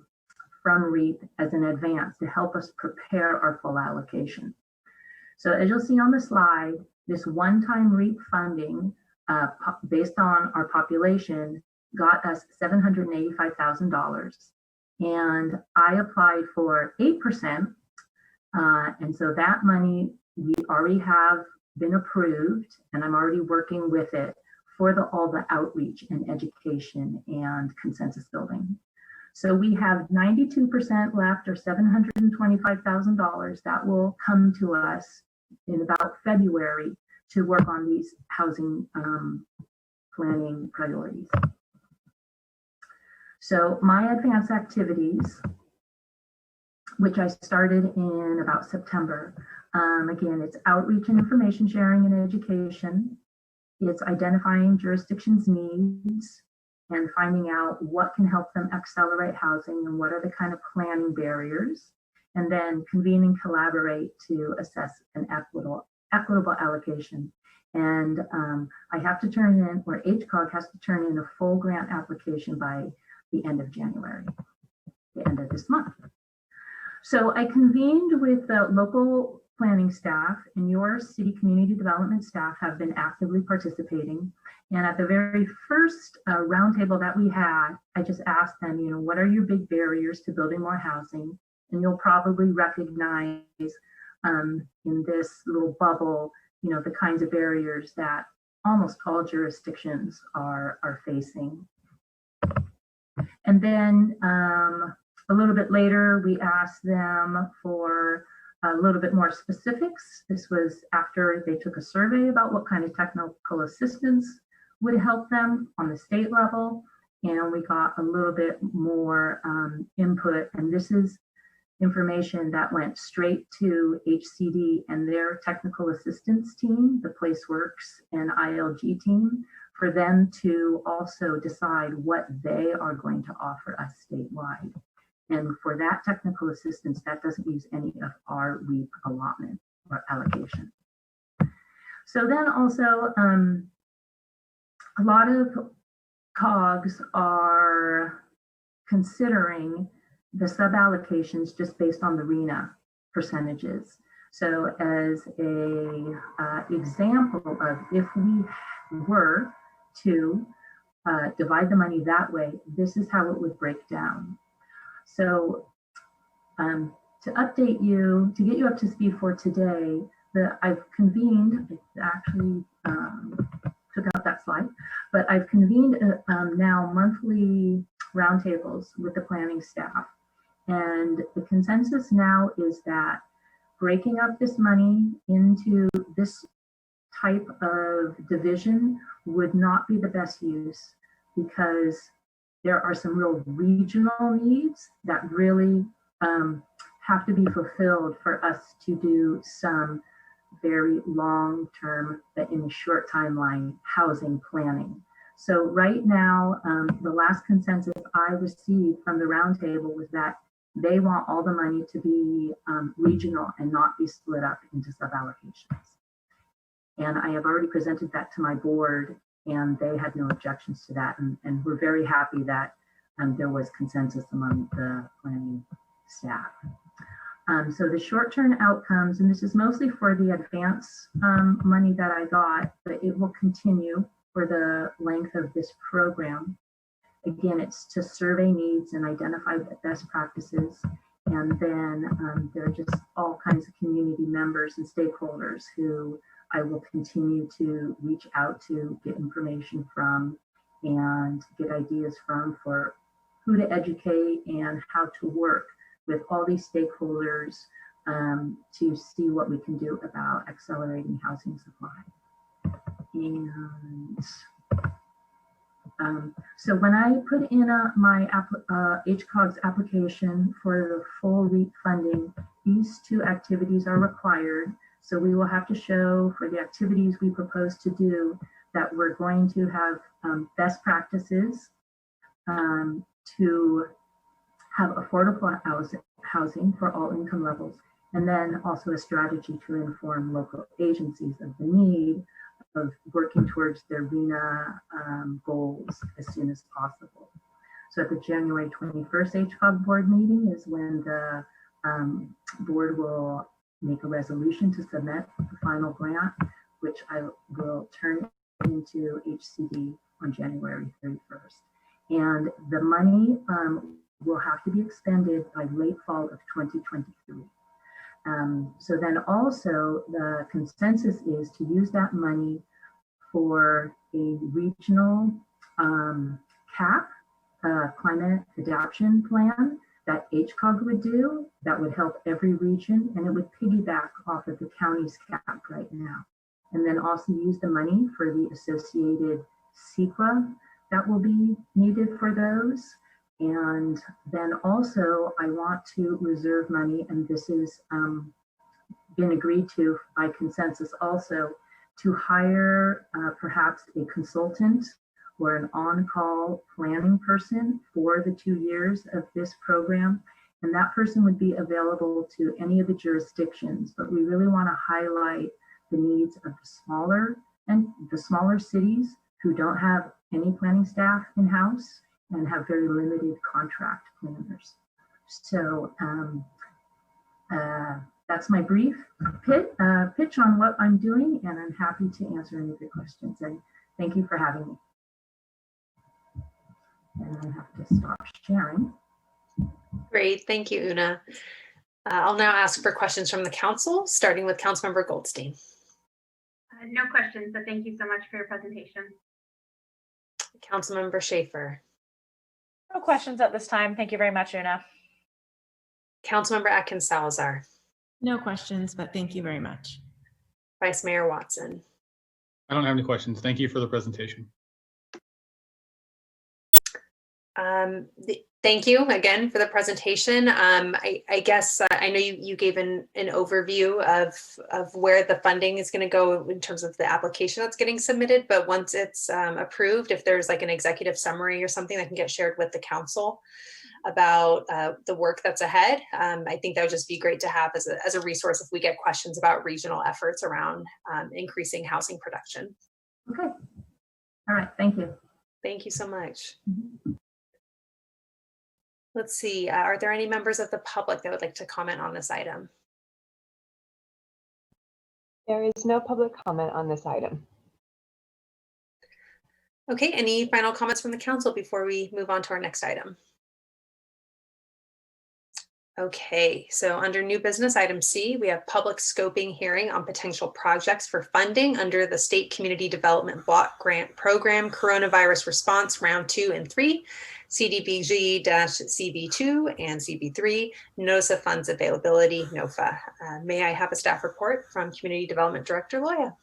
from REAP as an advance to help us prepare our full allocation. So as you'll see on the slide, this one-time REAP funding based on our population got us $785,000. And I applied for 8%. And so that money we already have been approved, and I'm already working with it for all the outreach and education and consensus building. So we have 92% left, or $725,000 that will come to us in about February to work on these housing planning priorities. So my advanced activities, which I started in about September, again, it's outreach and information sharing and education. It's identifying jurisdictions' needs and finding out what can help them accelerate housing and what are the kind of planning barriers, and then convene and collaborate to assess an equitable allocation. And I have to turn in, or HCOG has to turn in a full grant application by the end of January, the end of this month. So I convened with the local planning staff, and your city community development staff have been actively participating. And at the very first roundtable that we had, I just asked them, what are your big barriers to building more housing? And you'll probably recognize in this little bubble, the kinds of barriers that almost all jurisdictions are facing. And then a little bit later, we asked them for a little bit more specifics. This was after they took a survey about what kind of technical assistance would help them on the state level. And we got a little bit more input. And this is information that went straight to HCD and their technical assistance team, the PlaceWorks and ILG team, for them to also decide what they are going to offer us statewide. And for that technical assistance, that doesn't use any of our REAP allotment or allocation. So then also, a lot of COGs are considering the sub-allocations just based on the RHNA percentages. So as a example of if we were to divide the money that way, this is how it would break down. So to update you, to get you up to speed for today, I've convened, I actually took out that slide, but I've convened now monthly roundtables with the planning staff. And the consensus now is that breaking up this money into this type of division would not be the best use, because there are some real regional needs that really have to be fulfilled for us to do some very long-term, but in a short timeline, housing planning. So right now, the last consensus I received from the roundtable was that they want all the money to be regional and not be split up into sub-allocations. And I have already presented that to my board, and they had no objections to that. And we're very happy that there was consensus among the planning staff. So the short-term outcomes, and this is mostly for the advance money that I got, but it will continue for the length of this program. Again, it's to survey needs and identify best practices. And then there are just all kinds of community members and stakeholders who I will continue to reach out to, get information from, and get ideas from for who to educate and how to work with all these stakeholders to see what we can do about accelerating housing supply. And so when I put in my HCOG's application for the full REAP funding, these two activities are required. So we will have to show for the activities we propose to do that we're going to have best practices to have affordable housing for all income levels, and then also a strategy to inform local agencies of the need of working towards their RENA goals as soon as possible. So at the January 21st HCOG board meeting is when the board will make a resolution to submit the final grant, which I will turn into HCD on January 31st. And the money will have to be expended by late fall of 2023. So then also the consensus is to use that money for a regional CAP, climate adaptation plan that HCOG would do that would help every region, and it would piggyback off of the county's CAP right now. And then also use the money for the associated CEQA that will be needed for those. And then also I want to reserve money, and this has been agreed to by consensus also, to hire perhaps a consultant or an on-call planning person for the 2 years of this program. And that person would be available to any of the jurisdictions, but we really want to highlight the needs of the smaller cities who don't have any planning staff in-house and have very limited contract planners. So that's my brief pitch on what I'm doing, and I'm happy to answer any of your questions. And thank you for having me. And I have to stop sharing. Great, thank you, Una. I'll now ask for questions from the council, starting with Councilmember Goldstein. No questions, but thank you so much for your presentation. Councilmember Schaefer. No questions at this time. Thank you very much, Una. Councilmember Atkins Salazar. No questions, but thank you very much. Vice Mayor Watson. I don't have any questions. Thank you for the presentation. Thank you again for the presentation. I guess I know you gave an overview of where the funding is going to go in terms of the application that's getting submitted, but once it's approved, if there's like an executive summary or something that can get shared with the council about the work that's ahead, I think that would just be great to have as a resource if we get questions about regional efforts around increasing housing production. Okay. All right. Thank you. Thank you so much. Mm-hmm. Let's see, are there any members of the public that would like to comment on this item? There is no public comment on this item. Okay, any final comments from the council before we move on to our next item? Okay, so under new business item C, we have public scoping hearing on potential projects for funding under the State Community Development Block Grant Program Coronavirus Response Round 2 and 3, CDBG-CB2 and CB3, Notice of Funds Availability, NOFA. May I have a staff report from Community Development Director Loya?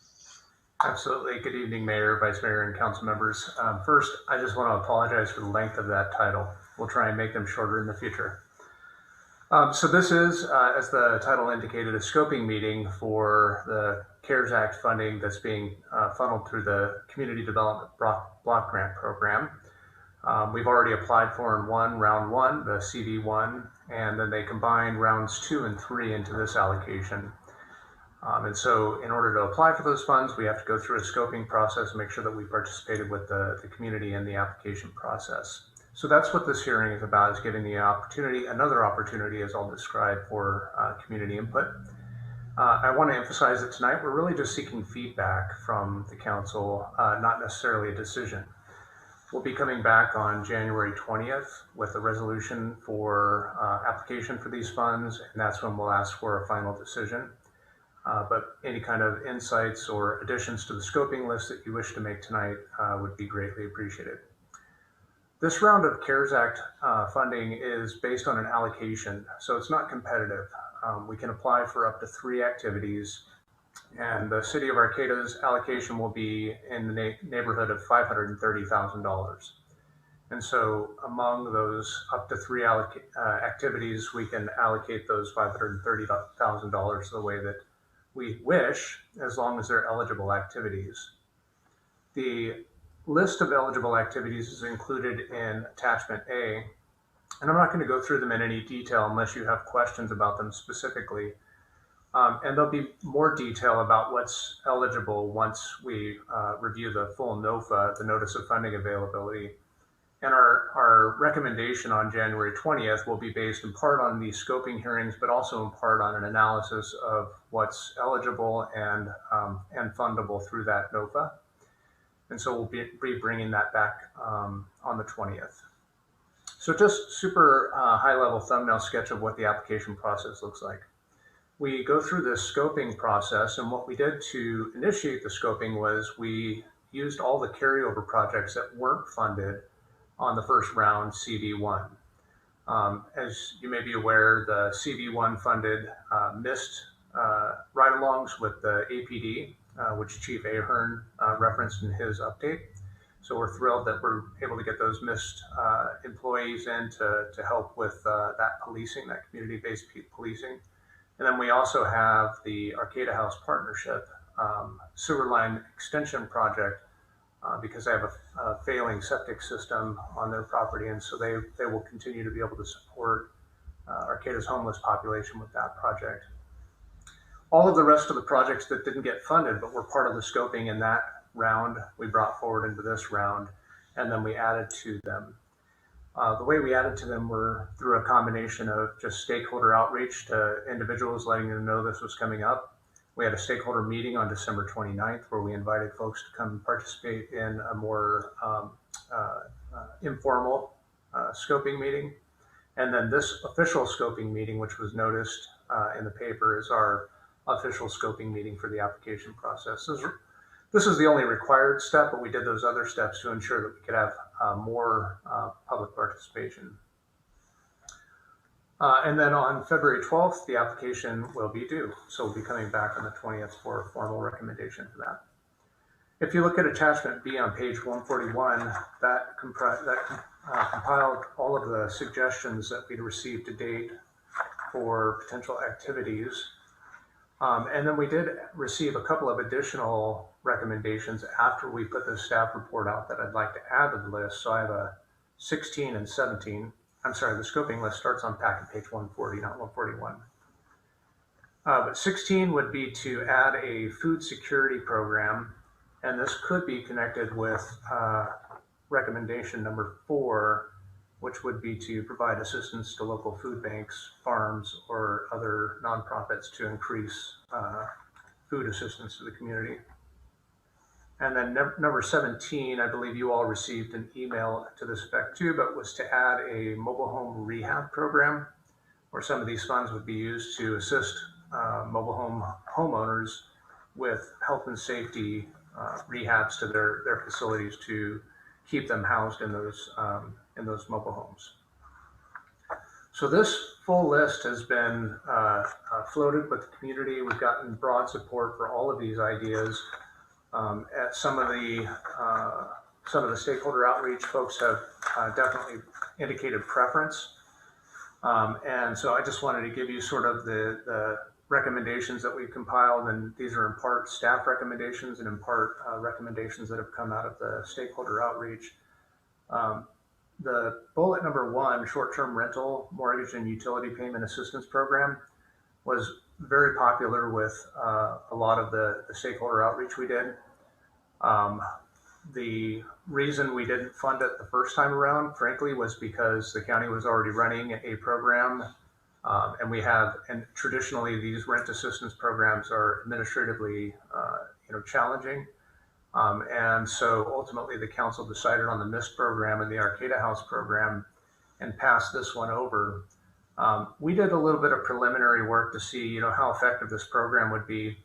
Absolutely. Good evening, Mayor, Vice Mayor, and council members. First, I just want to apologize for the length of that title. We'll try and make them shorter in the future. So this is, as the title indicated, a scoping meeting for the CARES Act funding that's being funneled through the Community Development Block Grant Program. We've already applied for in round one, the CD1, and then they combine rounds 2 and 3 into this allocation. And so in order to apply for those funds, we have to go through a scoping process and make sure that we participated with the community in the application process. So that's what this hearing is about, is giving the opportunity, another opportunity, as I'll describe, for community input. I want to emphasize that tonight we're really just seeking feedback from the council, not necessarily a decision. We'll be coming back on January 20th with a resolution for application for these funds, and that's when we'll ask for a final decision. But any kind of insights or additions to the scoping list that you wish to make tonight would be greatly appreciated. This round of CARES Act funding is based on an allocation, so it's not competitive. We can apply for up to 3 activities, and the City of Arcata's allocation will be in the neighborhood of $530,000. And so among those up to 3 activities, we can allocate those $530,000 the way that we wish, as long as they're eligible activities. The list of eligible activities is included in Attachment A, and I'm not going to go through them in any detail unless you have questions about them specifically. And there'll be more detail about what's eligible once we review the full NOFA, the Notice of Funding Availability. And our recommendation on January 20th will be based in part on these scoping hearings, but also in part on an analysis of what's eligible and fundable through that NOFA. And so we'll be bringing that back on the 20th. So just super high-level thumbnail sketch of what the application process looks like. We go through this scoping process, and what we did to initiate the scoping was we used all the carryover projects that weren't funded on the first round CD1. As you may be aware, the CD1 funded missed ride-alongs with the APD, which Chief Ahern referenced in his update. So we're thrilled that we're able to get those missed employees in to help with that policing, that community-based policing. And then we also have the Arcata House Partnership sewer line extension project because they have a failing septic system on their property. And so they will continue to be able to support Arcata's homeless population with that project. All of the rest of the projects that didn't get funded, but were part of the scoping in that round, we brought forward into this round, and then we added to them. The way we added to them were through a combination of just stakeholder outreach to individuals, letting them know this was coming up. We had a stakeholder meeting on December 29th where we invited folks to come participate in a more informal scoping meeting. And then this official scoping meeting, which was noticed in the paper, is our official scoping meeting for the application process. This is the only required step, but we did those other steps to ensure that we could have more public participation. And then on February 12th, the application will be due. So we'll be coming back on the 20th for a formal recommendation for that. If you look at Attachment B on page 141, that compiled all of the suggestions that we'd received to date for potential activities. And then we did receive a couple of additional recommendations after we put the staff report out that I'd like to add to the list. So I have a 16 and 17. I'm sorry, the scoping list starts on packet page 140, not 141. But 16 would be to add a food security program, and this could be connected with recommendation number 4, which would be to provide assistance to local food banks, farms, or other nonprofits to increase food assistance to the community. And then number 17, I believe you all received an email to this effect too, but was to add a mobile home rehab program where some of these funds would be used to assist mobile home homeowners with health and safety rehabs to their facilities to keep them housed in those mobile homes. So this full list has been floated with the community. We've gotten broad support for all of these ideas. At some of the stakeholder outreach, folks have definitely indicated preference And so I just wanted to give you sort of the recommendations that we've compiled, and these are in part staff recommendations and in part recommendations that have come out of the stakeholder outreach. The bullet number 1, short-term rental, mortgage, and utility payment assistance program, was very popular with a lot of the stakeholder outreach we did. The reason we didn't fund it the first time around, frankly, was because the county was already running a program, and traditionally these rent assistance programs are administratively, challenging. And so ultimately the council decided on the MIST program and the Arcata House program and passed this one over. We did a little bit of preliminary work to see, how effective this program would be.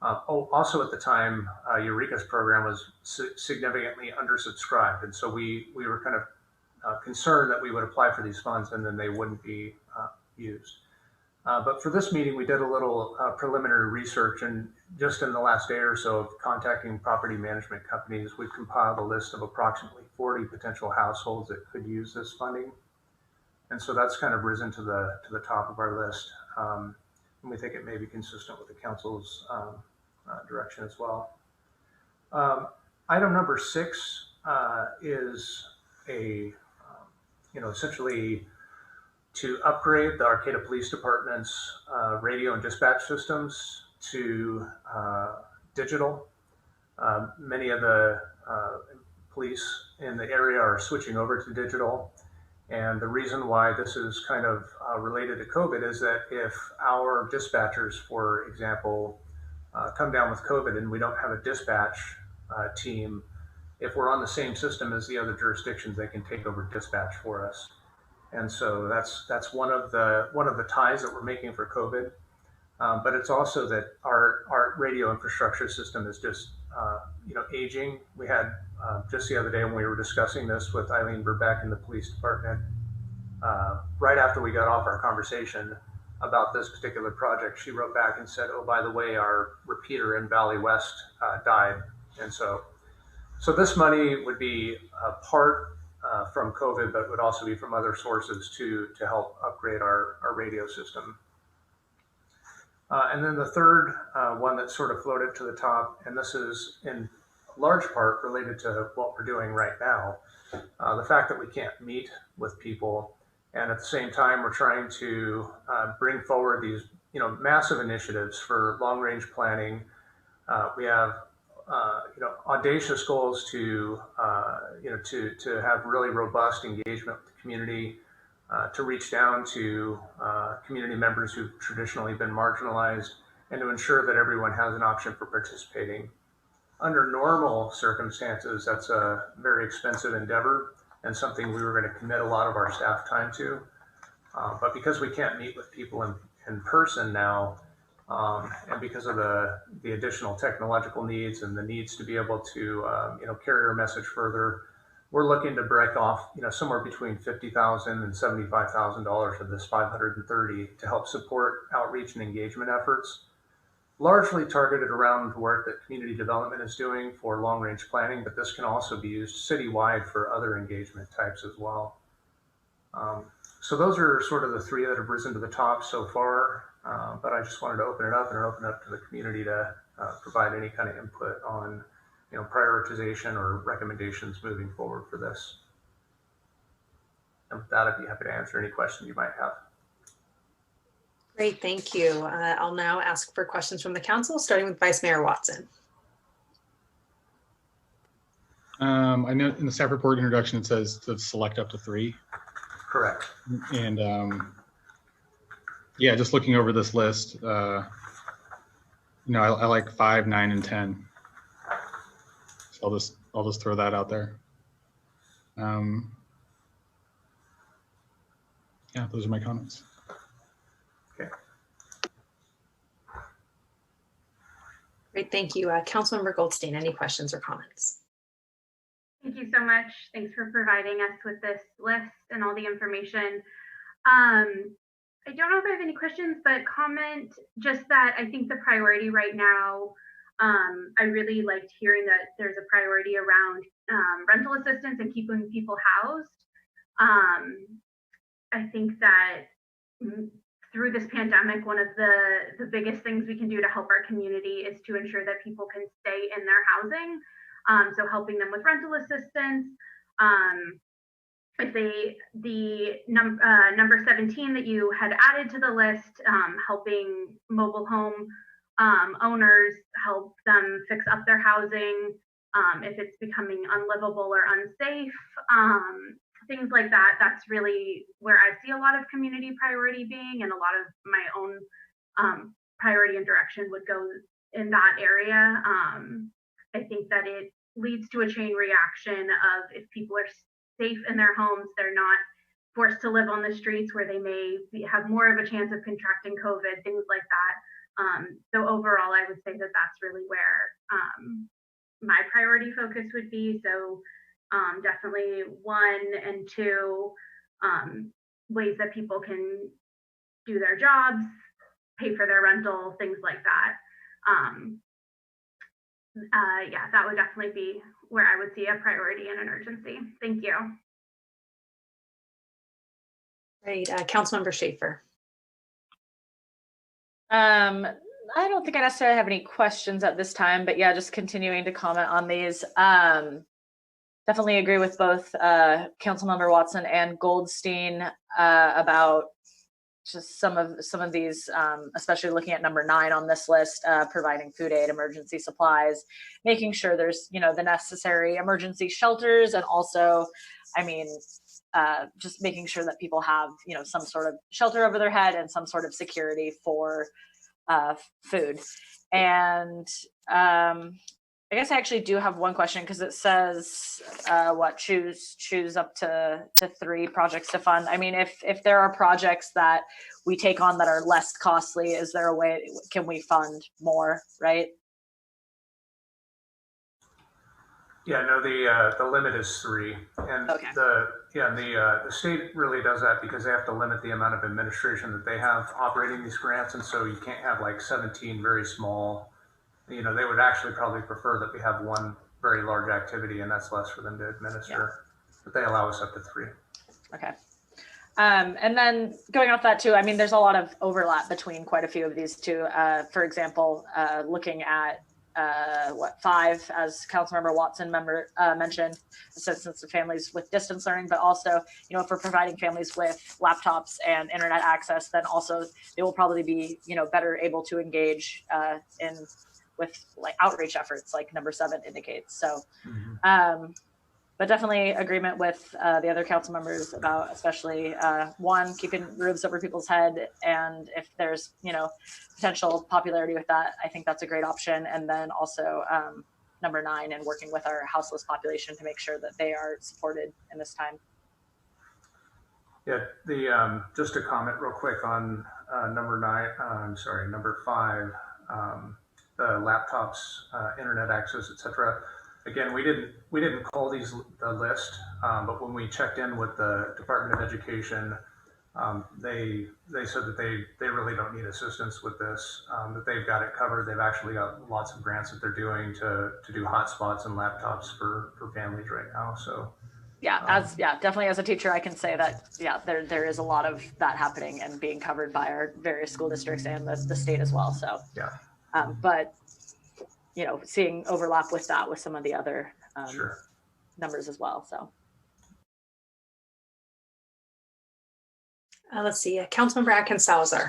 Also at the time, Eureka's program was significantly undersubscribed. And so we were kind of concerned that we would apply for these funds and then they wouldn't be used. But for this meeting, we did a little preliminary research, and just in the last day or so of contacting property management companies, we've compiled a list of approximately 40 potential households that could use this funding. And so that's kind of risen to the top of our list. And we think it may be consistent with the council's direction as well. Item number 6 is essentially to upgrade the Arcata Police Department's radio and dispatch systems to digital. Many of the police in the area are switching over to digital. And the reason why this is kind of related to COVID is that if our dispatchers, for example, come down with COVID and we don't have a dispatch team, if we're on the same system as the other jurisdictions, they can take over dispatch for us. And so that's one of the ties that we're making for COVID. But it's also that our radio infrastructure system is just aging. We had just the other day when we were discussing this with Eileen Verbeck in the police department, right after we got off our conversation about this particular project, she wrote back and said, "Oh, by the way, our repeater in Valley West died." And so this money would be part from COVID, but would also be from other sources to help upgrade our radio system. And then the third one that sort of floated to the top, and this is in large part related to what we're doing right now, the fact that we can't meet with people, and at the same time we're trying to bring forward these massive initiatives for long-range planning. We have audacious goals to have really robust engagement with the community, to reach down to community members who've traditionally been marginalized, and to ensure that everyone has an option for participating. Under normal circumstances, that's a very expensive endeavor and something we were going to commit a lot of our staff time to. But because we can't meet with people in person now, and because of the additional technological needs and the needs to be able to carry our message further, we're looking to break off somewhere between $50,000 and $75,000 of this $530 to help support outreach and engagement efforts, largely targeted around the work that community development is doing for long-range planning, but this can also be used citywide for other engagement types as well. So those are sort of the 3 that have risen to the top so far. But I just wanted to open it up to the community to provide any kind of input on, prioritization or recommendations moving forward for this. And with that, I'd be happy to answer any questions you might have. Great, thank you. I'll now ask for questions from the council, starting with Vice Mayor Watson. I know in the staff report introduction, it says to select up to 3. Correct. And yeah, just looking over this list, I like 5, 9, and 10. So I'll just throw that out there. Yeah, those are my comments. Okay. Great, thank you. Councilmember Goldstein, any questions or comments? Thank you so much. Thanks for providing us with this list and all the information. I don't know if I have any questions, but comment just that I think the priority right now, I really liked hearing that there's a priority around rental assistance and keeping people housed. I think that through this pandemic, one of the biggest things we can do to help our community is to ensure that people can stay in their housing. So helping them with rental assistance. If the number 17 that you had added to the list, helping mobile home owners, help them fix up their housing if it's becoming unlivable or unsafe, things like that. That's really where I see a lot of community priority being, and a lot of my own priority and direction would go in that area. I think that it leads to a chain reaction of, if people are safe in their homes, they're not forced to live on the streets where they may have more of a chance of contracting COVID, things like that. So overall, I would say that that's really where my priority focus would be. So definitely 1 and 2, ways that people can do their jobs, pay for their rental, things like that. Yeah, that would definitely be where I would see a priority and an urgency. Thank you. Great. Councilmember Schaefer. I don't think I necessarily have any questions at this time, but yeah, just continuing to comment on these. Definitely agree with both Councilmember Watson and Goldstein about just some of these, especially looking at number 9 on this list, providing food aid, emergency supplies, making sure there's, the necessary emergency shelters, and also, just making sure that people have, some sort of shelter over their head and some sort of security for food. And I guess I actually do have one question, because it says choose up to 3 projects to fund. I mean, if there are projects that we take on that are less costly, is there a way, can we fund more, right? Yeah, no, the limit is 3, and okay. The state really does that because they have to limit the amount of administration that they have operating these grants, and so you can't have like 17 very small. They would actually probably prefer that we have 1 very large activity, and that's less for them to administer. Yeah. But they allow us up to 3. Okay. And then going off that too, I mean, there's a lot of overlap between quite a few of these two. For example, looking at 5, as Councilmember Watson mentioned, assistance to families with distance learning, but also, if we're providing families with laptops and internet access, then also they will probably be, better able to engage with like outreach efforts, like number 7 indicates. So, but definitely agreement with the other council members about, especially 1, keeping roofs over people's head, and if there's potential popularity with that, I think that's a great option. And then also number 9, and working with our houseless population to make sure that they are supported in this time. Yeah, just to comment real quick on number 5, the laptops, internet access, etc. Again, we didn't call these the list, but when we checked in with the Department of Education, they said that they really don't need assistance with this, that they've got it covered. They've actually got lots of grants that they're doing to do hotspots and laptops for families right now. So definitely as a teacher, I can say that there is a lot of that happening and being covered by our various school districts and the state as well. So but seeing overlap with that with some of the other numbers as well. So let's see, Councilmember Atkins Salazar.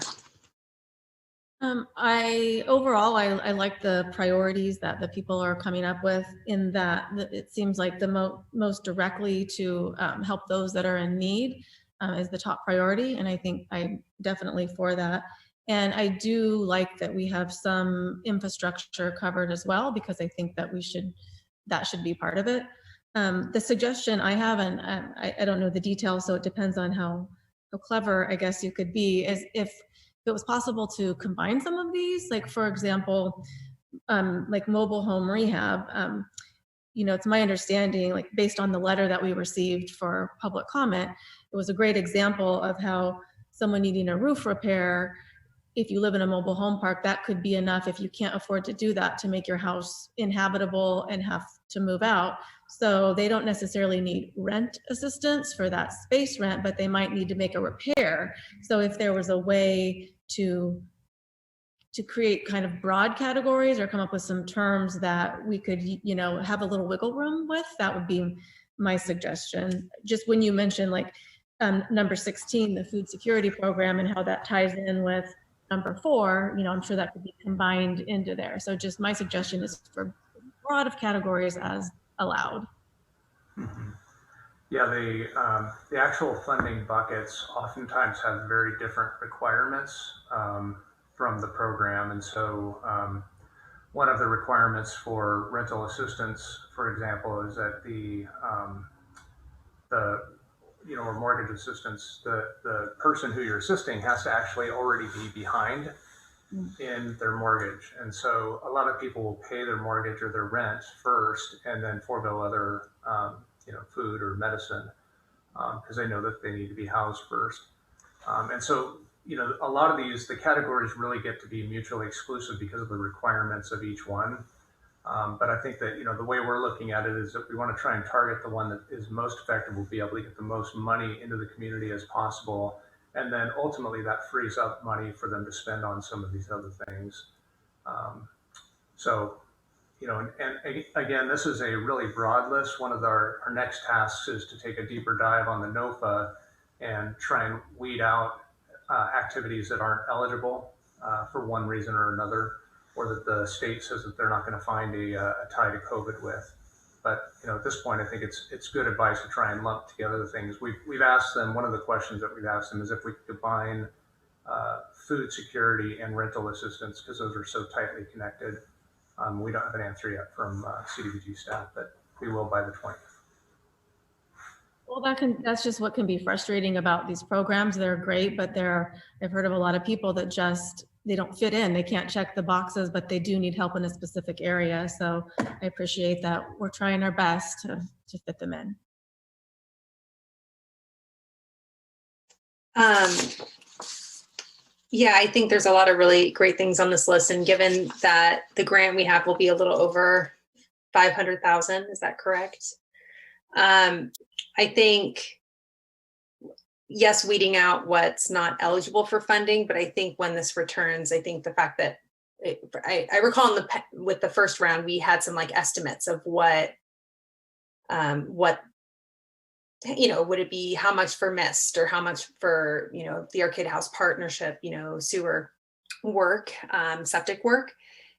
I like the priorities that the people are coming up with, in that it seems like the most directly to help those that are in need is the top priority. And I think I'm definitely for that. And I do like that we have some infrastructure covered as well, because I think that that should be part of it. The suggestion I have, and I don't know the details, so it depends on how clever I guess you could be, is if it was possible to combine some of these, like for example, like mobile home rehab. It's my understanding, like based on the letter that we received for public comment, it was a great example of how someone needing a roof repair if you live in a mobile home park, that could be enough if you can't afford to do that to make your house inhabitable and have to move out. So they don't necessarily need rent assistance for that space rent, but they might need to make a repair. So if there was a way to create kind of broad categories or come up with some terms that we could, you know, have a little wiggle room with, that would be my suggestion. Just when you mentioned like number 16, the food security program, and how that ties in with number 4, you know, I'm sure that could be combined into there. So just my suggestion is for broad of categories as allowed. Yeah, the actual funding buckets oftentimes have very different requirements from the program. And so one of the requirements for rental assistance, for example, is that or mortgage assistance, the person who you're assisting has to actually already be behind in their mortgage. And so a lot of people will pay their mortgage or their rent first and then forego other food or medicine because they know that they need to be housed first. And so, a lot of the categories really get to be mutually exclusive because of the requirements of each one. But I think that, the way we're looking at it is that we want to try and target the one that is most effective, will be able to get the most money into the community as possible. And then ultimately that frees up money for them to spend on some of these other things. And again, this is a really broad list. One of our next tasks is to take a deeper dive on the NOFA and try and weed out activities that aren't eligible for one reason or another, or that the state says that they're not going to find a tie to COVID with. But at this point, I think it's good advice to try and lump together the things. We've asked them. One of the questions that we've asked them is if we could combine food security and rental assistance, because those are so tightly connected. We don't have an answer yet from CDBG staff, but we will by the 20th. Well, that's just what can be frustrating about these programs. They're great, but I've heard of a lot of people that they don't fit in. They can't check the boxes, but they do need help in a specific area. So I appreciate that we're trying our best to fit them in. Yeah, I think there's a lot of really great things on this list, and given that the grant we have will be a little over 500,000, is that correct? I think, yes, weeding out what's not eligible for funding, but I think when this returns, I think the fact that I recall with the first round, we had some like estimates of what would it be, how much for mist or how much for, the Arcata House partnership, sewer work, septic work.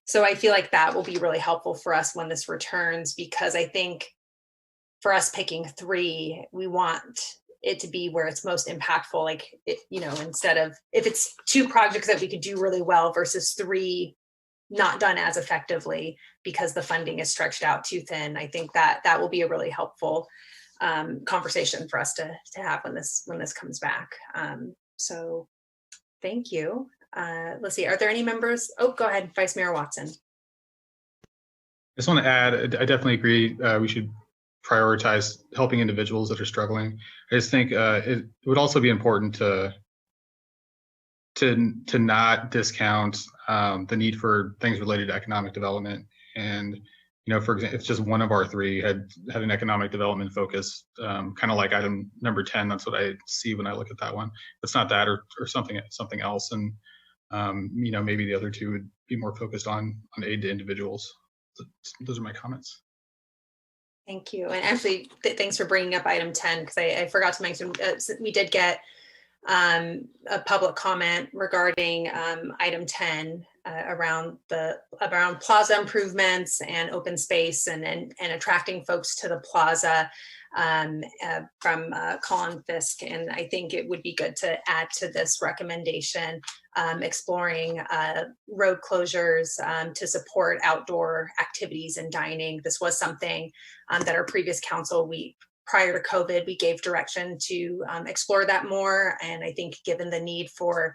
So I feel like that will be really helpful for us when this returns, because I think for us picking 3, we want it to be where it's most impactful. Like, instead of, if it's 2 projects that we could do really well versus 3 not done as effectively because the funding is stretched out too thin, I think that will be a really helpful conversation for us to have when this comes back. So thank you. Let's see, are there any members? Oh, go ahead, Vice Mayor Watson. I just want to add, I definitely agree we should prioritize helping individuals that are struggling. I just think it would also be important to not discount the need for things related to economic development. And for example, if just one of our 3 had an economic development focus, kind of like item number 10, that's what I see when I look at that one. It's not that or something else. And, maybe the other 2 would be more focused on aid to individuals. Those are my comments. Thank you. And actually, thanks for bringing up item 10, because I forgot to mention, we did get a public comment regarding item 10 around plaza improvements and open space and attracting folks to the plaza from Colin Fisk. And I think it would be good to add to this recommendation, exploring road closures to support outdoor activities and dining. This was something that our previous council, prior to COVID, we gave direction to explore that more. And I think given the need for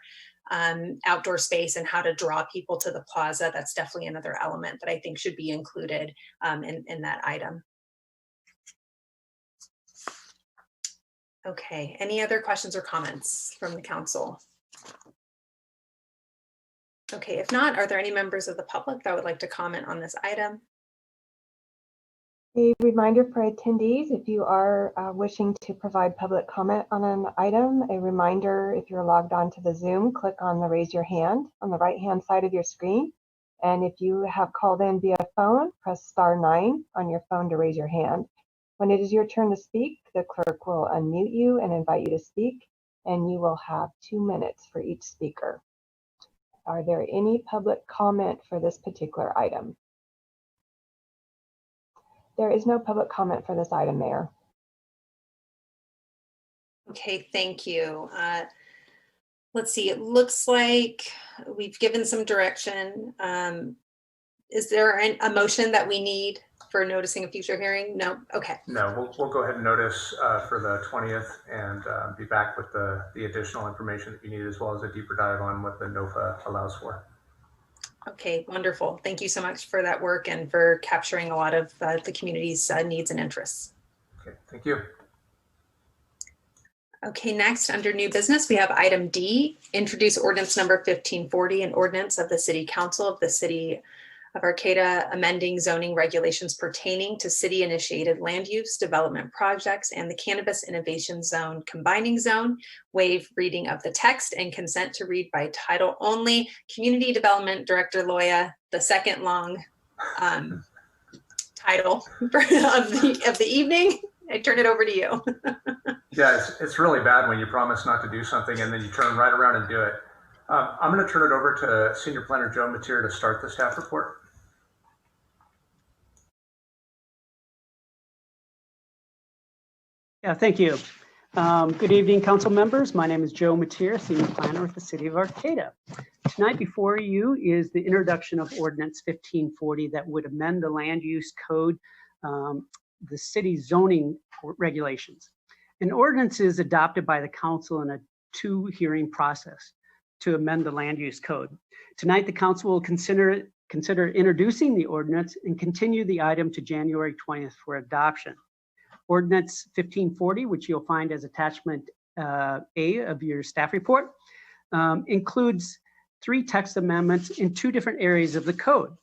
outdoor space and how to draw people to the plaza, that's definitely another element that I think should be included in that item. Okay, any other questions or comments from the council? Okay, if not, are there any members of the public that would like to comment on this item? A reminder for attendees, if you are wishing to provide public comment on an item, a reminder, if you're logged on to the Zoom, click on the raise your hand on the right-hand side of your screen. And if you have called in via phone, press *9 on your phone to raise your hand. When it is your turn to speak, the clerk will unmute you and invite you to speak, and you will have 2 minutes for each speaker. Are there any public comment for this particular item? There is no public comment for this item, Mayor. Okay, thank you. Let's see, it looks like we've given some direction. Is there a motion that we need for noticing a future hearing? No, okay. No, we'll go ahead and notice for the 20th and be back with the additional information that you need, as well as a deeper dive on what the NOFA allows for. Okay, wonderful. Thank you so much for that work and for capturing a lot of the community's needs and interests. Okay, thank you. Okay, next under new business, we have item D, introduce ordinance number 1540, an ordinance of the City Council of the City of Arcata amending zoning regulations pertaining to city-initiated land use development projects and the Cannabis Innovation Zone combining zone, waive reading of the text and consent to read by title only. Community Development Director Loya, the second long title of the evening. I turn it over to you. Yeah, it's really bad when you promise not to do something and then you turn right around and do it. I'm going to turn it over to Senior Planner Joe Mateer to start the staff report. Yeah, thank you. Good evening, council members. My name is Joe Mateer, Senior Planner with the City of Arcata. Tonight before you is the introduction of Ordinance 1540 that would amend the land use code, the city zoning regulations. An ordinance is adopted by the council in a 2-hearing process to amend the land use code. Tonight, the council will consider introducing the ordinance and continue the item to January 20th for adoption. Ordinance 1540, which you'll find as attachment A of your staff report, includes 3 text amendments in 2 different areas of the code.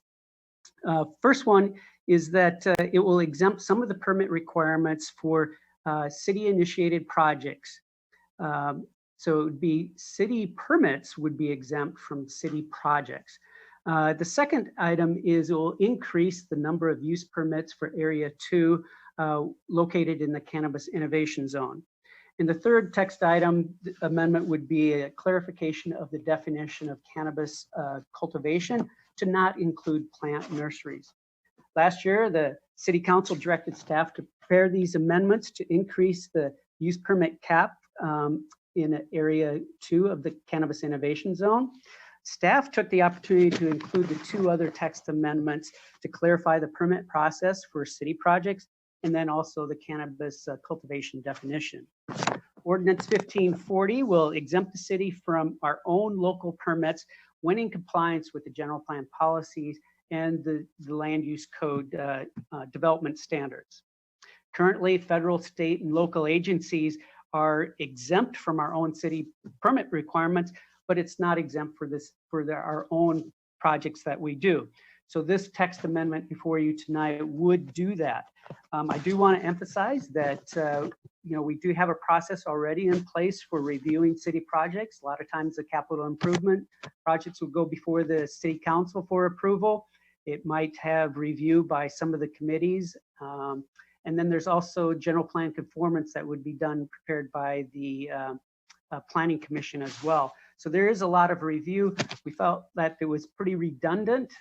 First one is that it will exempt some of the permit requirements for city-initiated projects. So it would be city permits would be exempt from city projects. The second item is it will increase the number of use permits for Area 2 located in the Cannabis Innovation Zone. And the third text item amendment would be a clarification of the definition of cannabis cultivation to not include plant nurseries. Last year, the City Council directed staff to prepare these amendments to increase the use permit cap in Area 2 of the Cannabis Innovation Zone. Staff took the opportunity to include the 2 other text amendments to clarify the permit process for city projects and then also the cannabis cultivation definition. Ordinance 1540 will exempt the city from our own local permits when in compliance with the general plan policies and the land use code development standards. Currently, federal, state, and local agencies are exempt from our own city permit requirements, but it's not exempt for our own projects that we do. So this text amendment before you tonight would do that. I do want to emphasize that we do have a process already in place for reviewing city projects. A lot of times the capital improvement projects will go before the city council for approval. It might have review by some of the committees. And then there's also general plan conformance that would be done prepared by the planning commission as well. So there is a lot of review. We felt that it was pretty redundant.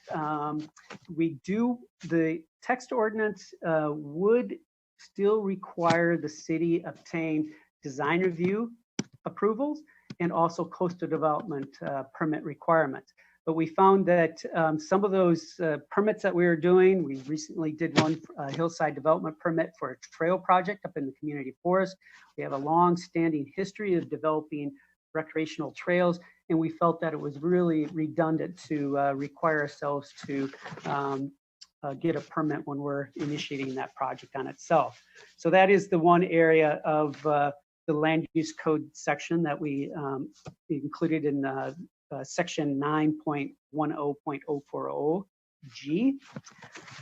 The text ordinance would still require the city obtain design review approvals and also coastal development permit requirements. But we found that some of those permits that we were doing, we recently did one hillside development permit for a trail project up in the community forest. We have a long-standing history of developing recreational trails, and we felt that it was really redundant to require ourselves to get a permit when we're initiating that project on itself. So that is the one area of the land use code section that we included in the section 9.10.040G.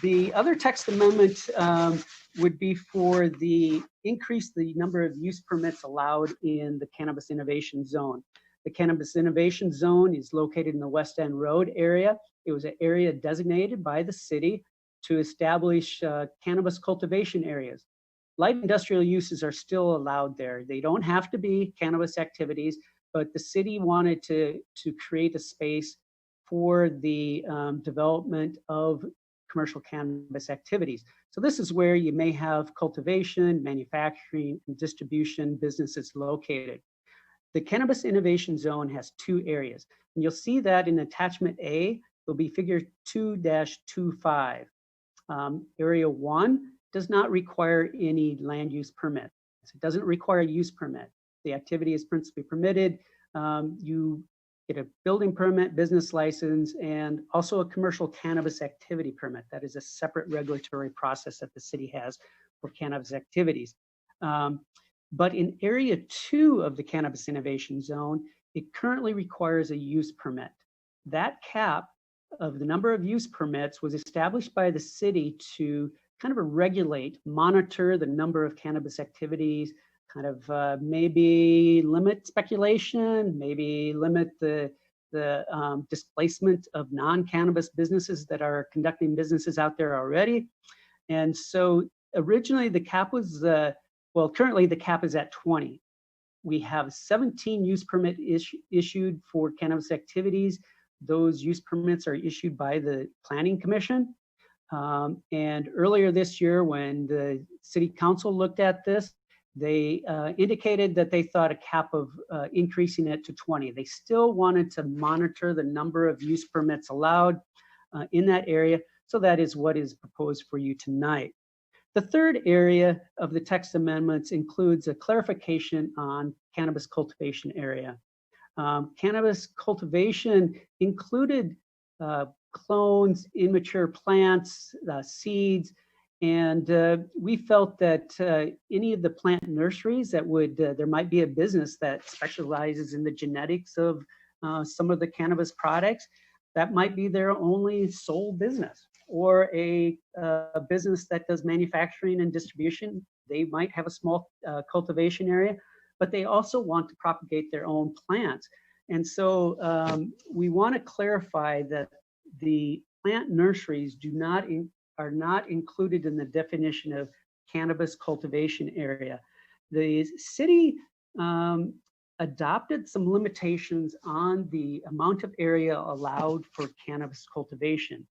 The other text amendment would be for the increase the number of use permits allowed in the Cannabis Innovation Zone. The Cannabis Innovation Zone is located in the West End Road area. It was an area designated by the city to establish cannabis cultivation areas. Light industrial uses are still allowed there. They don't have to be cannabis activities, but the city wanted to create a space for the development of commercial cannabis activities. So this is where you may have cultivation, manufacturing, and distribution businesses located. The Cannabis Innovation Zone has 2 areas, and you'll see that in Attachment A, will be Figure 2-25. Area 1 does not require any land use permit. It doesn't require a use permit. The activity is principally permitted. You get a building permit, business license, and also a commercial cannabis activity permit. That is a separate regulatory process that the city has for cannabis activities. But in Area 2 of the Cannabis Innovation Zone, it currently requires a use permit. That cap of the number of use permits was established by the city to kind of regulate, monitor the number of cannabis activities, kind of maybe limit speculation, maybe limit the displacement of non-cannabis businesses that are conducting businesses out there already. And so originally the cap was, well, currently the cap is at 20. We have 17 use permit issued for cannabis activities. Those use permits are issued by the Planning Commission. And earlier this year, when the City Council looked at this, they indicated that they thought a cap of increasing it to 20. They still wanted to monitor the number of use permits allowed in that area. So that is what is proposed for you tonight. The third area of the text amendments includes a clarification on cannabis cultivation area. Cannabis cultivation included clones, immature plants, seeds, and we felt that any of the plant nurseries that would, there might be a business that specializes in the genetics of some of the cannabis products, that might be their only sole business, or a business that does manufacturing and distribution. They might have a small cultivation area, but they also want to propagate their own plants. And so we want to clarify that the plant nurseries are not included in the definition of cannabis cultivation area. The city adopted some limitations on the amount of area allowed for cannabis cultivation.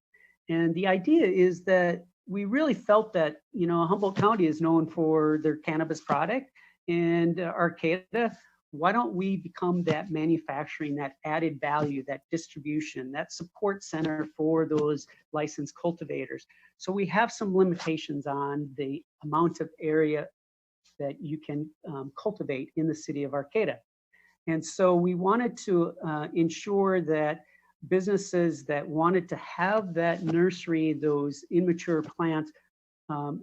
And the idea is that we really felt that, you know, Humboldt County is known for their cannabis product, and Arcata, why don't we become that manufacturing, that added value, that distribution, that support center for those licensed cultivators? So we have some limitations on the amount of area that you can cultivate in the city of Arcata. And so we wanted to ensure that businesses that wanted to have that nursery, those immature plants,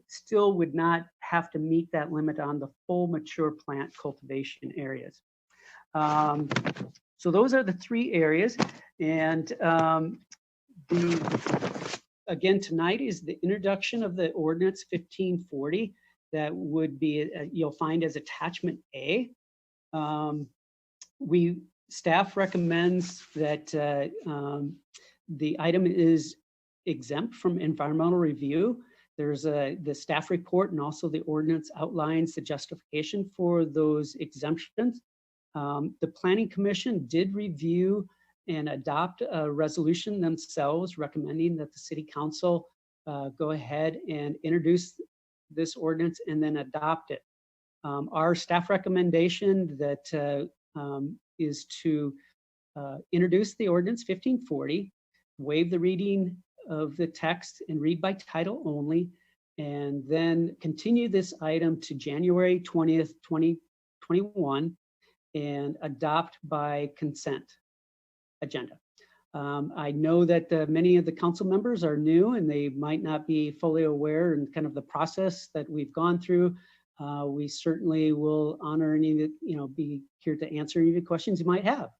still would not have to meet that limit on the full mature plant cultivation areas. So those are the 3 areas. And again, tonight is the introduction of the Ordinance 1540 that would be, you'll find as Attachment A. Staff recommends that the item is exempt from environmental review. There's the staff report, and also the ordinance outlines the justification for those exemptions. The Planning Commission did review and adopt a resolution themselves recommending that the City Council go ahead and introduce this ordinance and then adopt it. Our staff recommendation that is to introduce the ordinance 1540, waive the reading of the text and read by title only, and then continue this item to January 20th, 2021, and adopt by consent agenda. I know that many of the council members are new and they might not be fully aware and kind of the process that we've gone through. We certainly will honor any, be here to answer any questions you might have.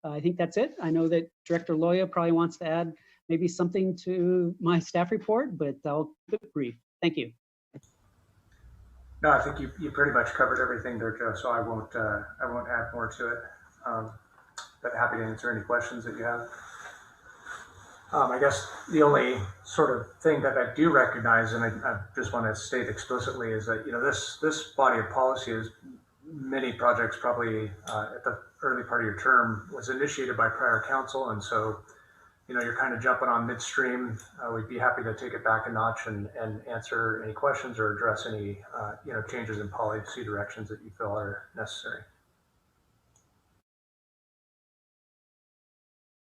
I think that's it. I know that Director Loya probably wants to add maybe something to my staff report, but I'll keep it brief. Thank you. No, I think you pretty much covered everything there, Joe. So I won't add more to it. But happy to answer any questions that you have. I guess the only sort of thing that I do recognize, and I just want to state explicitly, is that this body of policy, is many projects probably at the early part of your term, was initiated by prior council, and so you're kind of jumping on midstream. We'd be happy to take it back a notch and answer any questions or address any changes in policy directions that you feel are necessary.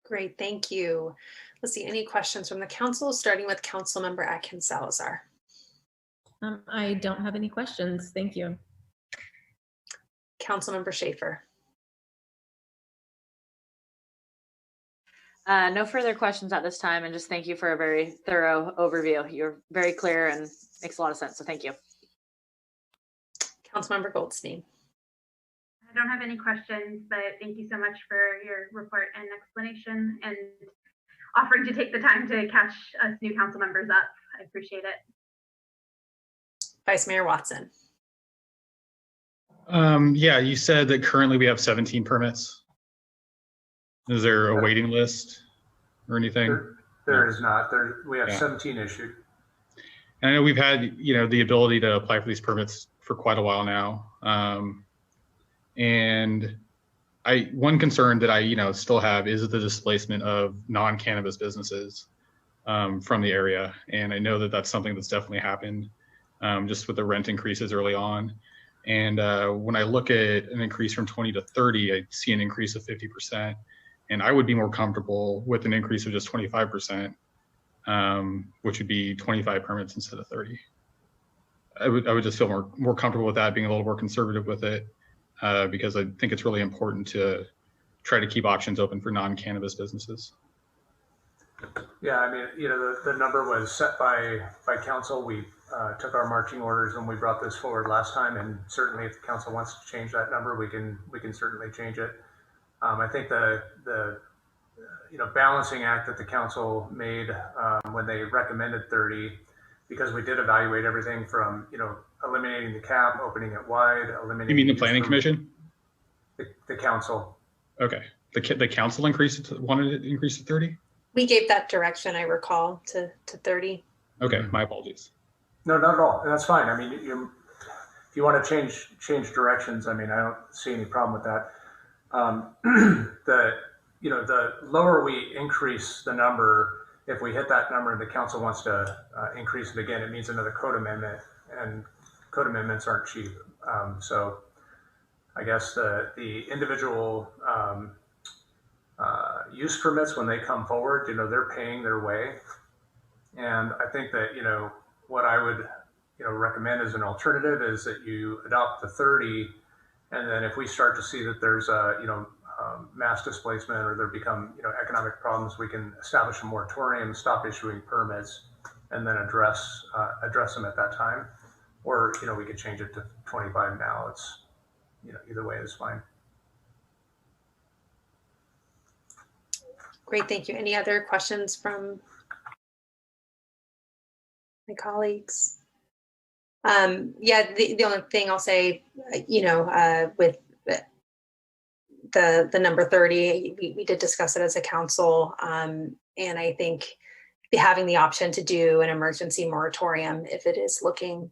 Great, thank you. Let's see, any questions from the council, starting with Councilmember Atkins Salazar. I don't have any questions. Thank you. Councilmember Schaefer. No further questions at this time, and just thank you for a very thorough overview. You're very clear and makes a lot of sense, so thank you. Councilmember Goldstein. I don't have any questions, but thank you so much for your report and explanation and offering to take the time to catch us new council members up. I appreciate it. Vice Mayor Watson. Yeah, you said that currently we have 17 permits. Is there a waiting list or anything? There is not. We have 17 issued. And I know we've had, the ability to apply for these permits for quite a while now. And one concern that I, still have is the displacement of non-cannabis businesses from the area. And I know that that's something that's definitely happened just with the rent increases early on. And when I look at an increase from 20 to 30, I see an increase of 50%. And I would be more comfortable with an increase of just 25%, which would be 25 permits instead of 30. I would just feel more comfortable with that, being a little more conservative with it, because I think it's really important to try to keep options open for non-cannabis businesses. Yeah, I mean, the number was set by council. We took our marching orders when we brought this forward last time, and certainly if the council wants to change that number, we can certainly change it. I think the balancing act that the council made when they recommended 30, because we did evaluate everything from eliminating the cap, opening it wide, eliminating. You mean the planning commission? The council. Okay, the council wanted to increase to 30. We gave that direction, I recall, to 30. Okay, my apologies. No, not at all. That's fine. I mean, if you want to change directions, I mean, I don't see any problem with that. The lower we increase the number, if we hit that number and the council wants to increase it again, it means another code amendment, and code amendments aren't cheap. So I guess the individual use permits, when they come forward, they're paying their way. And I think that, what I would, recommend as an alternative is that you adopt the 30. And then if we start to see that there's mass displacement or there become, economic problems, we can establish a moratorium, stop issuing permits, and then address them at that time. Or, we could change it to 25 now. It's, either way is fine. Great, thank you. Any other questions from my colleagues? Yeah, the only thing I'll say, with the number 30, we did discuss it as a council, and I think having the option to do an emergency moratorium if it is looking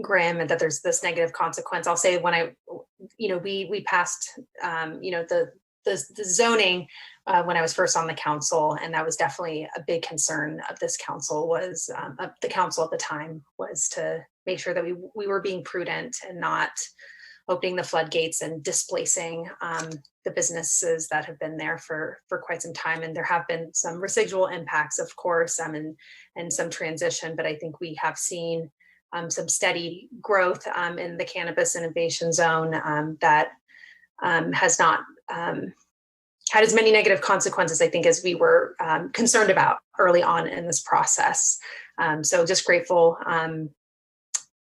grim and that there's this negative consequence. I'll say when we passed the zoning when I was first on the council, and that was definitely a big concern of this council, was of the council at the time, was to make sure that we were being prudent and not opening the floodgates and displacing the businesses that have been there for quite some time. And there have been some residual impacts, of course, and some transition, but I think we have seen some steady growth in the cannabis innovation zone that has not had as many negative consequences, I think, as we were concerned about early on in this process. So just grateful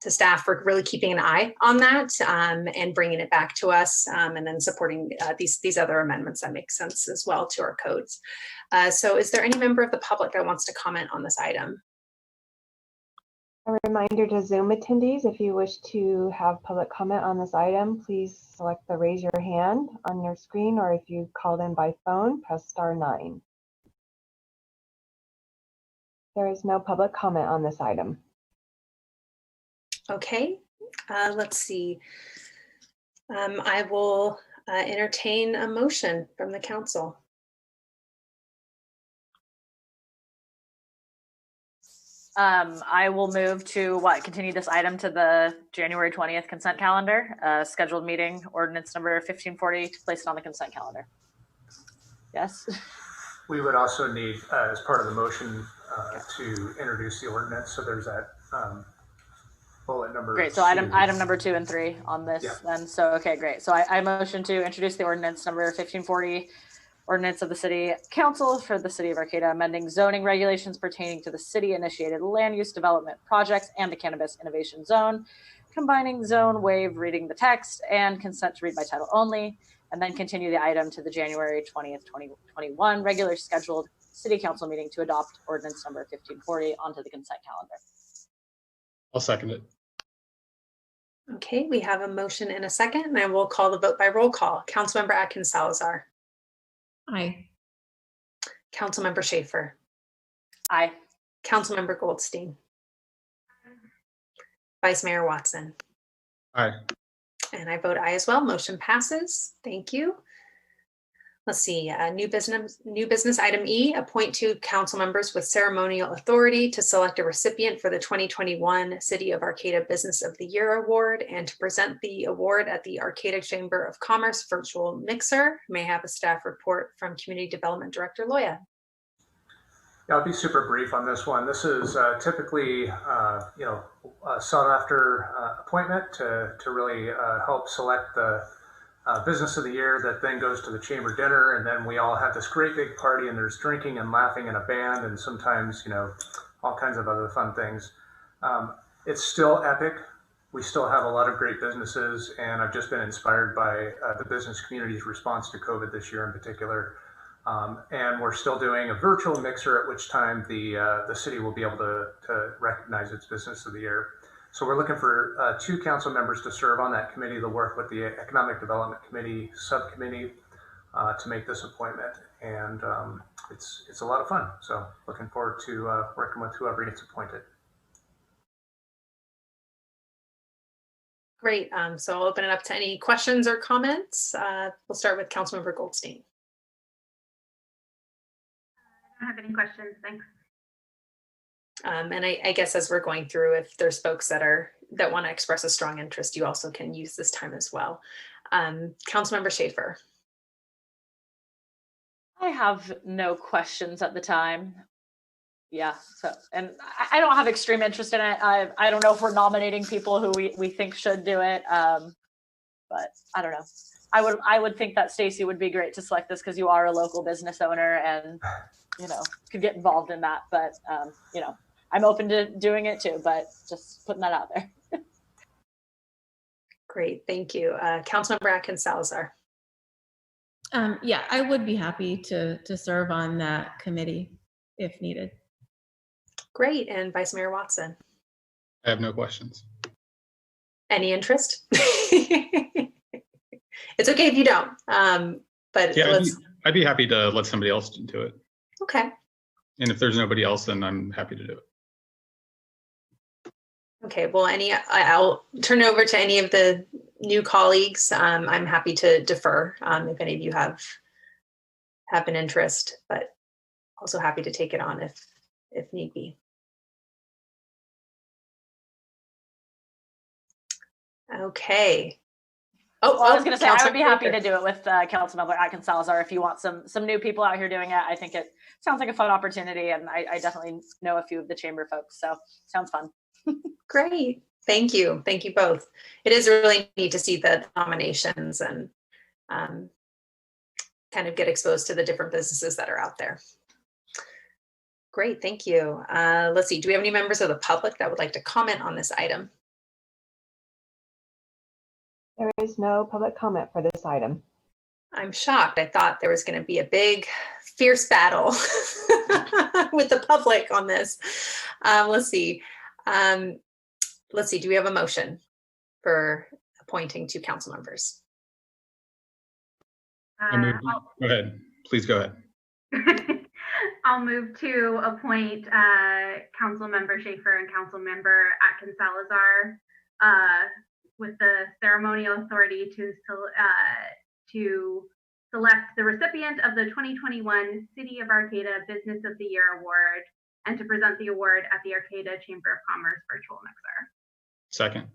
to staff for really keeping an eye on that and bringing it back to us, and then supporting these other amendments that make sense as well to our codes. So is there any member of the public that wants to comment on this item? A reminder to Zoom attendees, if you wish to have public comment on this item, please select the raise your hand on your screen, or if you called in by phone, press *9. There is no public comment on this item. Okay, let's see. I will entertain a motion from the council. I will move to continue this item to the January 20th consent calendar, scheduled meeting, ordinance number 1540, to place it on the consent calendar. Yes. We would also need, as part of the motion, to introduce the ordinance. So there's that bullet number. Great. So item number 2 and 3 on this then. So, okay, great. So I motion to introduce the ordinance number 1540, ordinance of the City Council for the City of Arcata, amending zoning regulations pertaining to the city-initiated land use development projects and the Cannabis Innovation Zone, combining zone waive, reading the text, and consent to read by title only, and then continue the item to the January 20th, 2021 regular scheduled City Council meeting to adopt ordinance number 1540 onto the consent calendar. I'll second it. Okay, we have a motion and a second, and I will call the vote by roll call. Councilmember Atkins Salazar. Aye. Councilmember Schaefer. Aye. Councilmember Goldstein. Vice Mayor Watson. Aye. And I vote aye as well. Motion passes. Thank you. Let's see, new business item E, appoint 2 council members with ceremonial authority to select a recipient for the 2021 City of Arcata Business of the Year Award and to present the award at the Arcata Chamber of Commerce virtual mixer. May I have a staff report from Community Development Director Loya. Yeah, I'll be super brief on this one. This is typically, a sought after appointment to really help select the business of the year that then goes to the chamber dinner, and then we all have this great big party, and there's drinking and laughing and a band, and sometimes all kinds of other fun things. It's still epic. We still have a lot of great businesses, and I've just been inspired by the business community's response to COVID this year in particular. And we're still doing a virtual mixer, at which time the city will be able to recognize its business of the year. So we're looking for 2 council members to serve on that committee to work with the Economic Development Committee subcommittee to make this appointment. And it's a lot of fun. So looking forward to working with whoever gets appointed. Great. So I'll open it up to any questions or comments. We'll start with Councilmember Goldstein. I don't have any questions. Thanks. And I guess as we're going through, if there's folks that want to express a strong interest, you also can use this time as well. Councilmember Schaefer. I have no questions at the time. Yeah, so, and I don't have extreme interest in it. I don't know if we're nominating people who we think should do it, but I don't know. I would think that Stacy would be great to select this because you are a local business owner and could get involved in that. But I'm open to doing it too, but just putting that out there. Great, thank you. Councilmember Atkins Salazar. Yeah, I would be happy to serve on that committee if needed. Great, and Vice Mayor Watson. I have no questions. Any interest? It's okay if you don't, but yeah, I'd be happy to let somebody else do it. Okay. And if there's nobody else, then I'm happy to do it. Okay, well, I'll turn it over to any of the new colleagues. I'm happy to defer if any of you have an interest, but also happy to take it on if need be. Okay. Well, I was going to say, I would be happy to do it with Councilmember Atkins Salazar if you want some new people out here doing it. I think it sounds like a fun opportunity, and I definitely know a few of the chamber folks, so sounds fun. Great. Thank you. Thank you both. It is really neat to see the nominations and kind of get exposed to the different businesses that are out there. Great. Thank you. Let's see. Do we have any members of the public that would like to comment on this item? There is no public comment for this item. I'm shocked. I thought there was going to be a big, fierce battle with the public on this. Let's see. Do we have a motion for appointing two council members? Go ahead. Please go ahead. I'll move to appoint Council Member Schaefer and Council Member Atkins Salazar with the ceremonial authority to select the recipient of the 2021 City of Arcata Business of the Year Award and to present the award at the Arcata Chamber of Commerce virtual mixer. Second.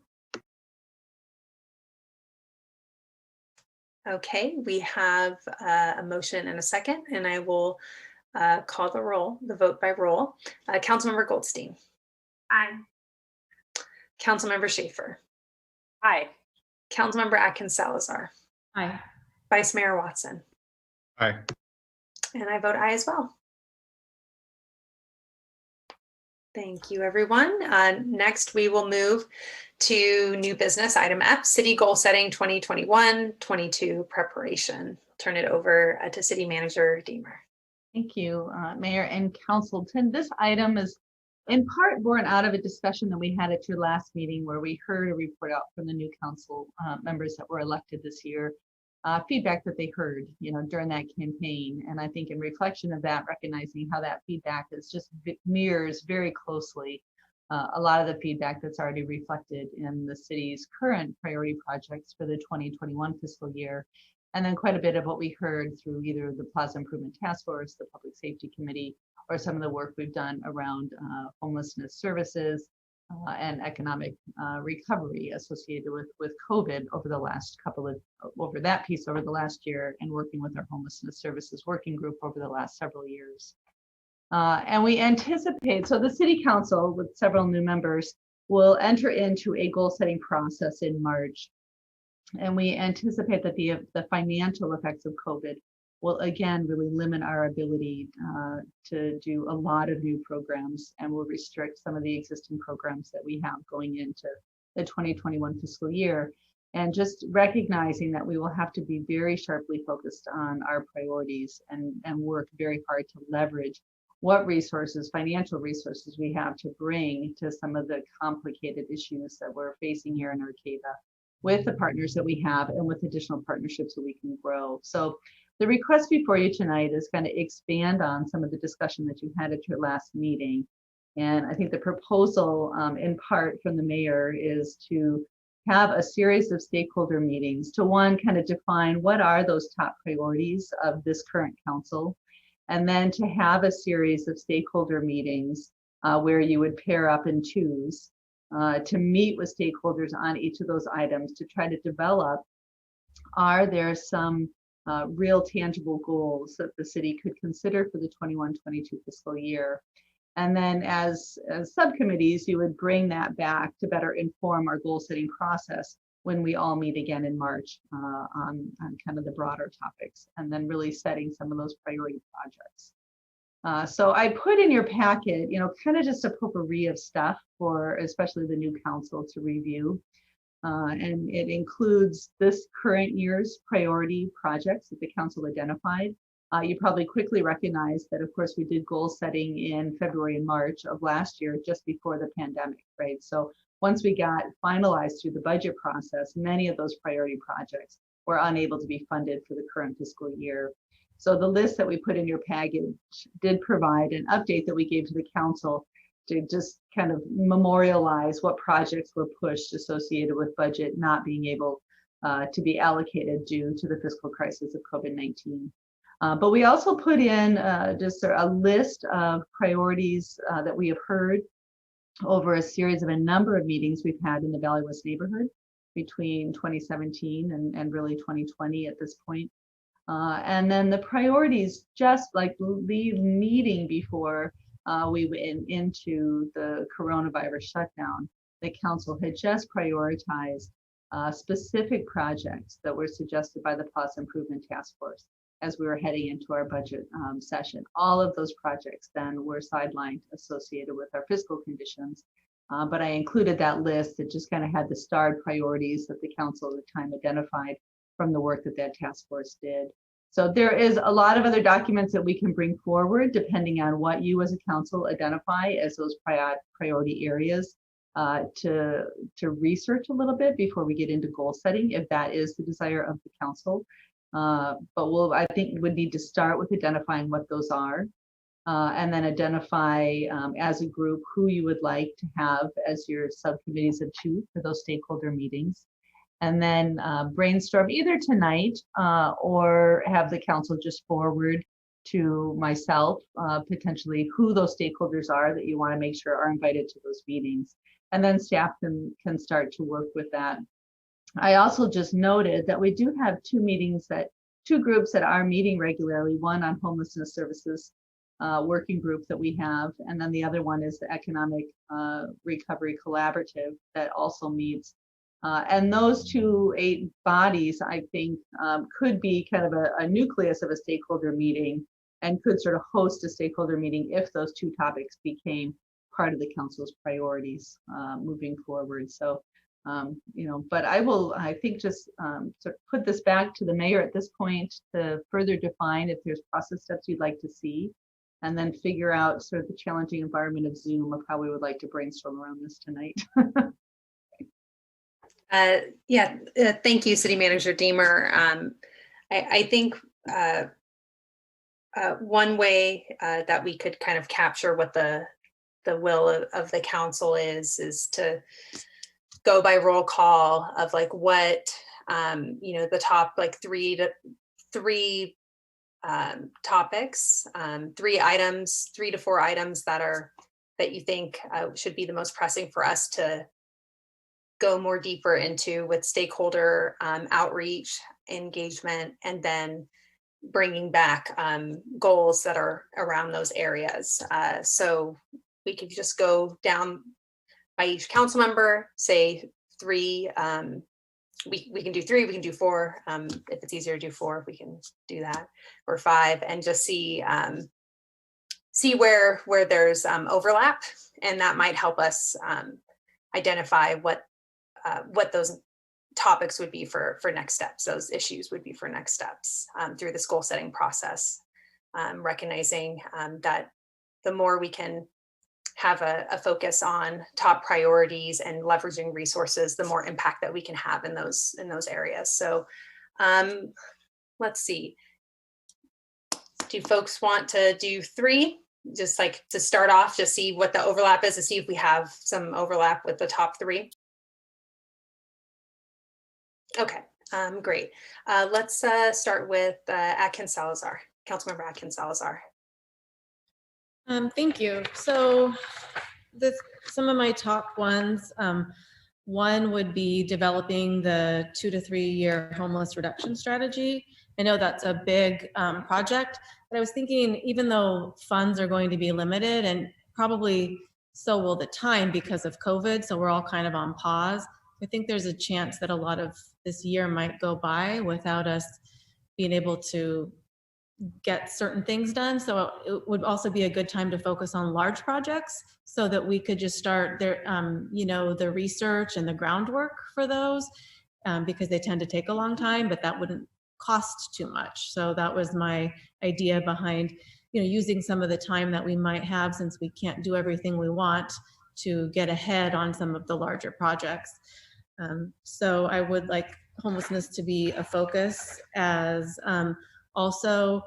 Okay, we have a motion and a second, and I will call the vote by roll. Councilmember Goldstein. Aye. Councilmember Schaefer. Aye. Councilmember Atkins Salazar. Aye. Vice Mayor Watson. Aye. And I vote aye as well. Thank you, everyone. Next, we will move to new business, item F, City Goal Setting 2021-22 preparation. Turn it over to City Manager Deemer. Thank you, Mayor and Councilton. This item is in part born out of a discussion that we had at your last meeting where we heard a report out from the new council members that were elected this year, feedback that they heard, during that campaign. And I think in reflection of that, recognizing how that feedback is just mirrors very closely a lot of the feedback that's already reflected in the city's current priority projects for the 2021 fiscal year. And then quite a bit of what we heard through either the Plaza Improvement Task Force, the Public Safety Committee, or some of the work we've done around homelessness services and economic recovery associated with COVID over the last over the last year, and working with our homelessness services working group over the last several years. And we anticipate, so the City Council with several new members will enter into a goal setting process in March. And we anticipate that the financial effects of COVID will again really limit our ability to do a lot of new programs, and will restrict some of the existing programs that we have going into the 2021 fiscal year. And just recognizing that we will have to be very sharply focused on our priorities and work very hard to leverage what resources, financial resources we have to bring to some of the complicated issues that we're facing here in Arcata, with the partners that we have and with additional partnerships that we can grow. So the request before you tonight is going to expand on some of the discussion that you had at your last meeting. And I think the proposal in part from the mayor is to have a series of stakeholder meetings to, one, kind of define what are those top priorities of this current council, and then to have a series of stakeholder meetings where you would pair up in twos to meet with stakeholders on each of those items to try to develop, are there some real tangible goals that the city could consider for the 21-22 fiscal year. And then as subcommittees, you would bring that back to better inform our goal setting process when we all meet again in March on kind of the broader topics, and then really setting some of those priority projects. So I put in your packet, kind of just a potpourri of stuff for especially the new council to review. And it includes this current year's priority projects that the council identified. You probably quickly recognize that, of course, we did goal setting in February and March of last year, just before the pandemic, right? So once we got finalized through the budget process, many of those priority projects were unable to be funded for the current fiscal year. So the list that we put in your package did provide an update that we gave to the council to just kind of memorialize what projects were pushed associated with budget not being able to be allocated due to the fiscal crisis of COVID-19. But we also put in just a list of priorities that we have heard over a series of a number of meetings we've had in the Valley West neighborhood between 2017 and really 2020 at this point. And then the priorities, just like the meeting before we went into the coronavirus shutdown, the council had just prioritized specific projects that were suggested by the Plaza Improvement Task Force as we were heading into our budget session. All of those projects then were sidelined associated with our fiscal conditions but I included that list that just kind of had the starred priorities that the council at the time identified from the work that that task force did. So there is a lot of other documents that we can bring forward depending on what you as a council identify as those priority areas to research a little bit before we get into goal setting, if that is the desire of the council. But I think we need to start with identifying what those are, and then identify as a group who you would like to have as your subcommittees of two for those stakeholder meetings. And then brainstorm either tonight or have the council just forward to myself, potentially who those stakeholders are that you want to make sure are invited to those meetings. And then staff can start to work with that. I also just noted that we do have two groups that are meeting regularly, one on homelessness services working group that we have, and then the other one is the Economic Recovery Collaborative that also meets. And those 8 bodies, I think, could be kind of a nucleus of a stakeholder meeting and could sort of host a stakeholder meeting if those 2 topics became part of the council's priorities moving forward. So, but I think just sort of put this back to the mayor at this point to further define if there's process steps you'd like to see, and then figure out sort of the challenging environment of Zoom of how we would like to brainstorm around this tonight. Thank you, City Manager Deemer. I think one way that we could kind of capture what the will of the council is to go by roll call of like what the top like 3 topics, 3 to 4 items that you think should be the most pressing for us to go more deeper into with stakeholder outreach, engagement, and then bringing back goals that are around those areas. So we could just go down by each council member, say 3. We can do 3, we can do 4. If it's easier to do 4, we can do that, or 5, and just see where there's overlap, and that might help us identify what those topics would be for next steps, those issues would be for next steps through this goal setting process, recognizing that the more we can have a focus on top priorities and leveraging resources, the more impact that we can have in those areas. So let's see. Do folks want to do 3? Just like to start off, just see what the overlap is, to see if we have some overlap with the top 3. Okay, great. Let's start with Atkins Salazar, Councilmember Atkins Salazar. Thank you. So some of my top ones, one would be developing the 2 to 3 year homeless reduction strategy. I know that's a big project, but I was thinking, even though funds are going to be limited, and probably so will the time because of COVID, so we're all kind of on pause, I think there's a chance that a lot of this year might go by without us being able to get certain things done. So it would also be a good time to focus on large projects so that we could just start their, the research and the groundwork for those, because they tend to take a long time, but that wouldn't cost too much. So that was my idea behind, using some of the time that we might have, since we can't do everything we want, to get ahead on some of the larger projects. So I would like homelessness to be a focus, as also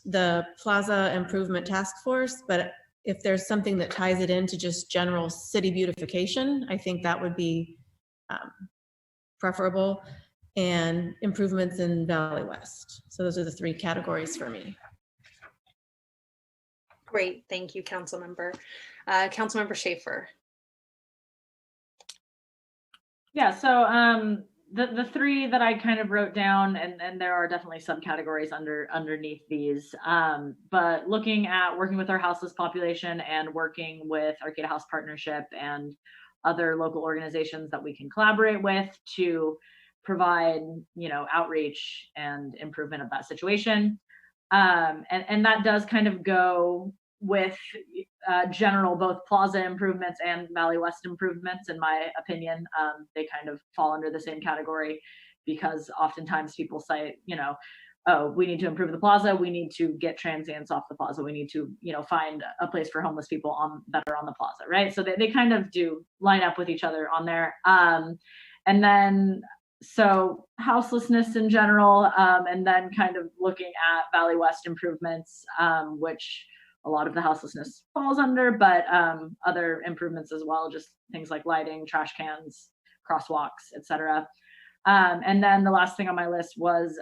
the Plaza Improvement Task Force, but if there's something that ties it into just general city beautification, I think that would be preferable, and improvements in Valley West. So those are the 3 categories for me. Great, thank you, Councilmember. Councilmember Schaefer. Yeah, so the 3 that I kind of wrote down, and there are definitely subcategories underneath these, but looking at working with our houseless population and working with Arcata House Partnership and other local organizations that we can collaborate with to provide, outreach and improvement of that situation. And that does kind of go with general both plaza improvements and Valley West improvements. In my opinion, they kind of fall under the same category, because oftentimes people cite, oh, we need to improve the plaza, we need to get transients off the plaza, we need to, find a place for homeless people that are on the plaza, right? So they kind of do line up with each other on there. And then, so houselessness in general, and then kind of looking at Valley West improvements, which a lot of the houselessness falls under, but other improvements as well, just things like lighting, trash cans, crosswalks, etc. And then the last thing on my list was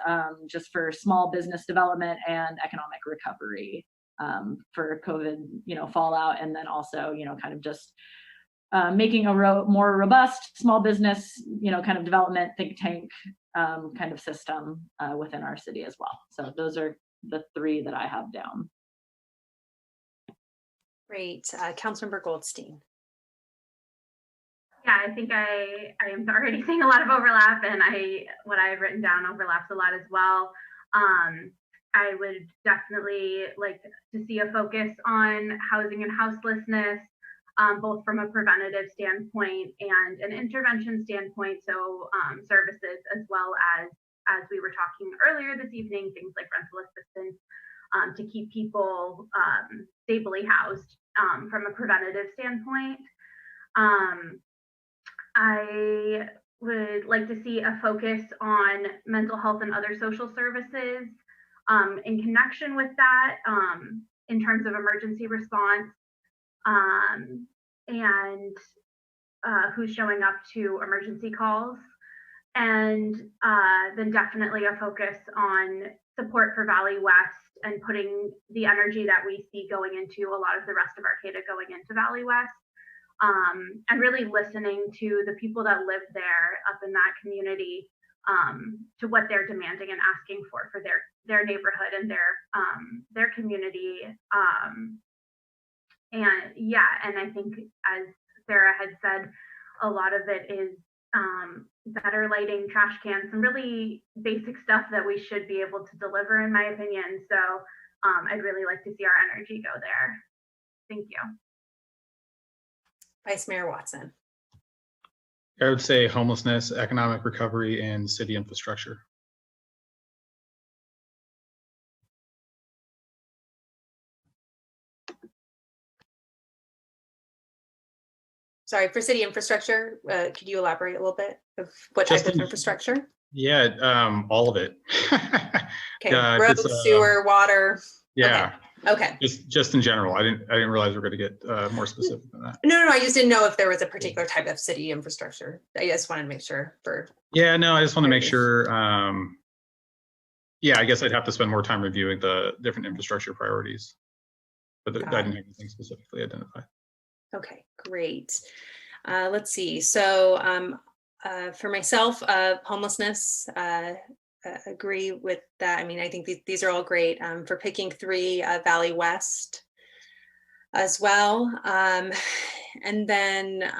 just for small business development and economic recovery for COVID, fallout, and then also, kind of just making a more robust small business, kind of development think tank kind of system within our city as well. So those are the three that I have down. Great. Councilmember Goldstein. Yeah, I think I am already seeing a lot of overlap, and what I've written down overlaps a lot as well. I would definitely like to see a focus on housing and houselessness, both from a preventative standpoint and an intervention standpoint. So services, as well as we were talking earlier this evening, things like rental assistance to keep people stably housed from a preventative standpoint. I would like to see a focus on mental health and other social services in connection with that, in terms of emergency response, and who's showing up to emergency calls. And then definitely a focus on support for Valley West and putting the energy that we see going into a lot of the rest of Arcata going into Valley West. And really listening to the people that live there up in that community, to what they're demanding and asking for their neighborhood and their community. And I think, as Sarah had said, a lot of it is better lighting, trash cans, some really basic stuff that we should be able to deliver, in my opinion. So I'd really like to see our energy go there. Thank you. Vice Mayor Watson. I would say homelessness, economic recovery, and city infrastructure. Sorry, for city infrastructure, could you elaborate a little bit of what type of infrastructure? Yeah, all of it. Okay, roads, sewer, water. Yeah. Okay. Just in general. I didn't realize we were going to get more specific than that. No, I just didn't know if there was a particular type of city infrastructure. I just wanted to make sure for. Yeah, no, I just want to make sure. Yeah, I guess I'd have to spend more time reviewing the different infrastructure priorities, but I didn't have anything specifically identified. Okay, great. Let's see. So for myself, homelessness, agree with that. I mean, I think these are all great. For picking three, Valley West as well. And then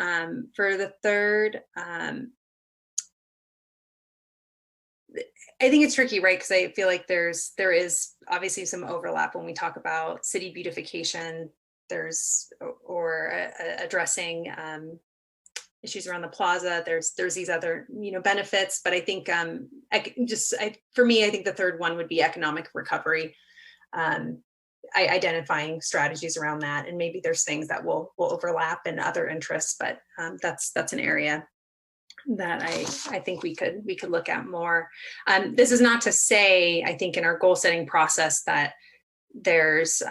for the third, I think it's tricky, right? Because I feel like there is obviously some overlap when we talk about city beautification. Or addressing issues around the plaza. There's these other benefits, but I think for me, I think the third one would be economic recovery. Identifying strategies around that, and maybe there's things that will overlap and other interests, but that's an area that I think we could look at more. This is not to say, I think in our goal setting process that there's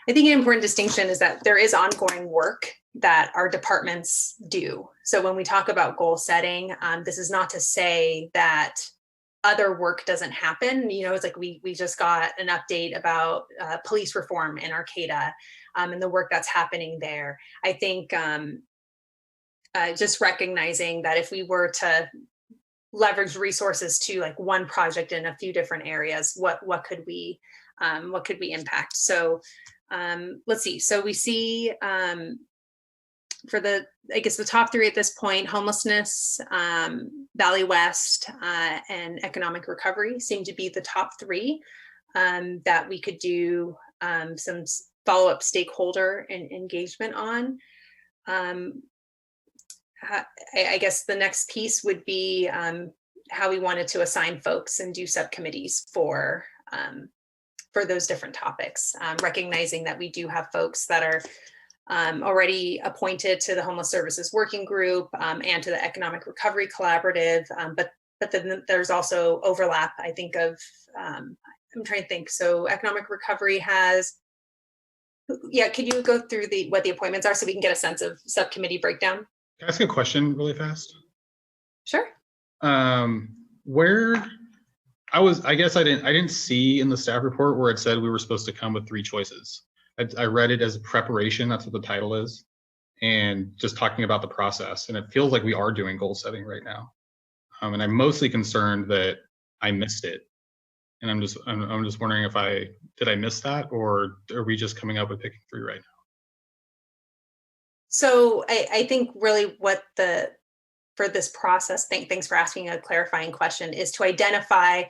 I think an important distinction is that there is ongoing work that our departments do. So when we talk about goal setting, this is not to say that other work doesn't happen. It's like we just got an update about police reform in Arcata and the work that's happening there. I think just recognizing that if we were to leverage resources to like one project in a few different areas, what could we impact? So let's see. So we see for the top three at this point, homelessness, Valley West, and economic recovery seem to be the top three. that we could do some follow-up stakeholder engagement on. I guess the next piece would be how we wanted to assign folks and do subcommittees for those different topics, recognizing that we do have folks that are already appointed to the Homeless Services Working Group and to the Economic Recovery Collaborative, but then there's also overlap, I think, of, I'm trying to think, so Economic Recovery has, yeah, could you go through what the appointments are so we can get a sense of subcommittee breakdown? Can I ask a question really fast? Sure. Where I guess I didn't see in the staff report where it said we were supposed to come with 3 choices. I read it as preparation, that's what the title is, and just talking about the process. And it feels like we are doing goal setting right now. And I'm mostly concerned that I missed it. And I'm just wondering if did I miss that, or are we just coming up with picking 3 right now? So I think really for this process, thanks for asking a clarifying question, is to identify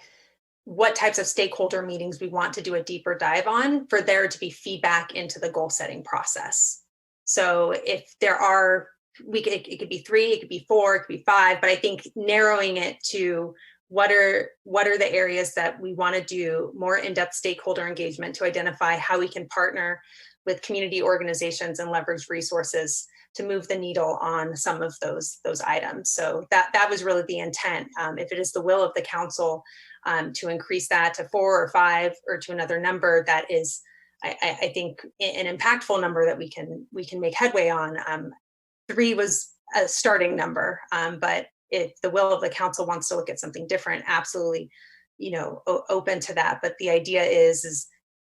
what types of stakeholder meetings we want to do a deeper dive on for there to be feedback into the goal setting process. So if there are, it could be 3, it could be 4, it could be 5, but I think narrowing it to what are the areas that we want to do more in-depth stakeholder engagement to identify how we can partner with community organizations and leverage resources to move the needle on some of those items. So that was really the intent. If it is the will of the council to increase that to 4 or 5 or to another number, that is, I think, an impactful number that we can make headway on. 3 was a starting number, but if the will of the council wants to look at something different, absolutely, open to that. But the idea is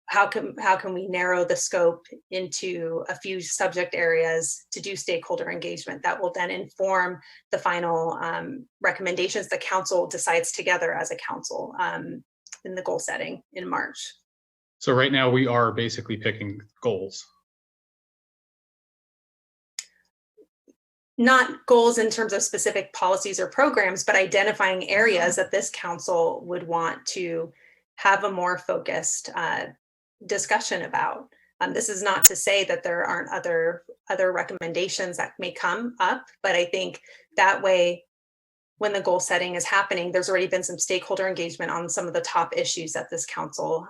how can we narrow the scope into a few subject areas to do stakeholder engagement that will then inform the final recommendations the council decides together as a council in the goal setting in March. So right now we are basically picking goals. Not goals in terms of specific policies or programs, but identifying areas that this council would want to have a more focused discussion about. This is not to say that there aren't other recommendations that may come up, but I think that way, when the goal setting is happening, there's already been some stakeholder engagement on some of the top issues that this council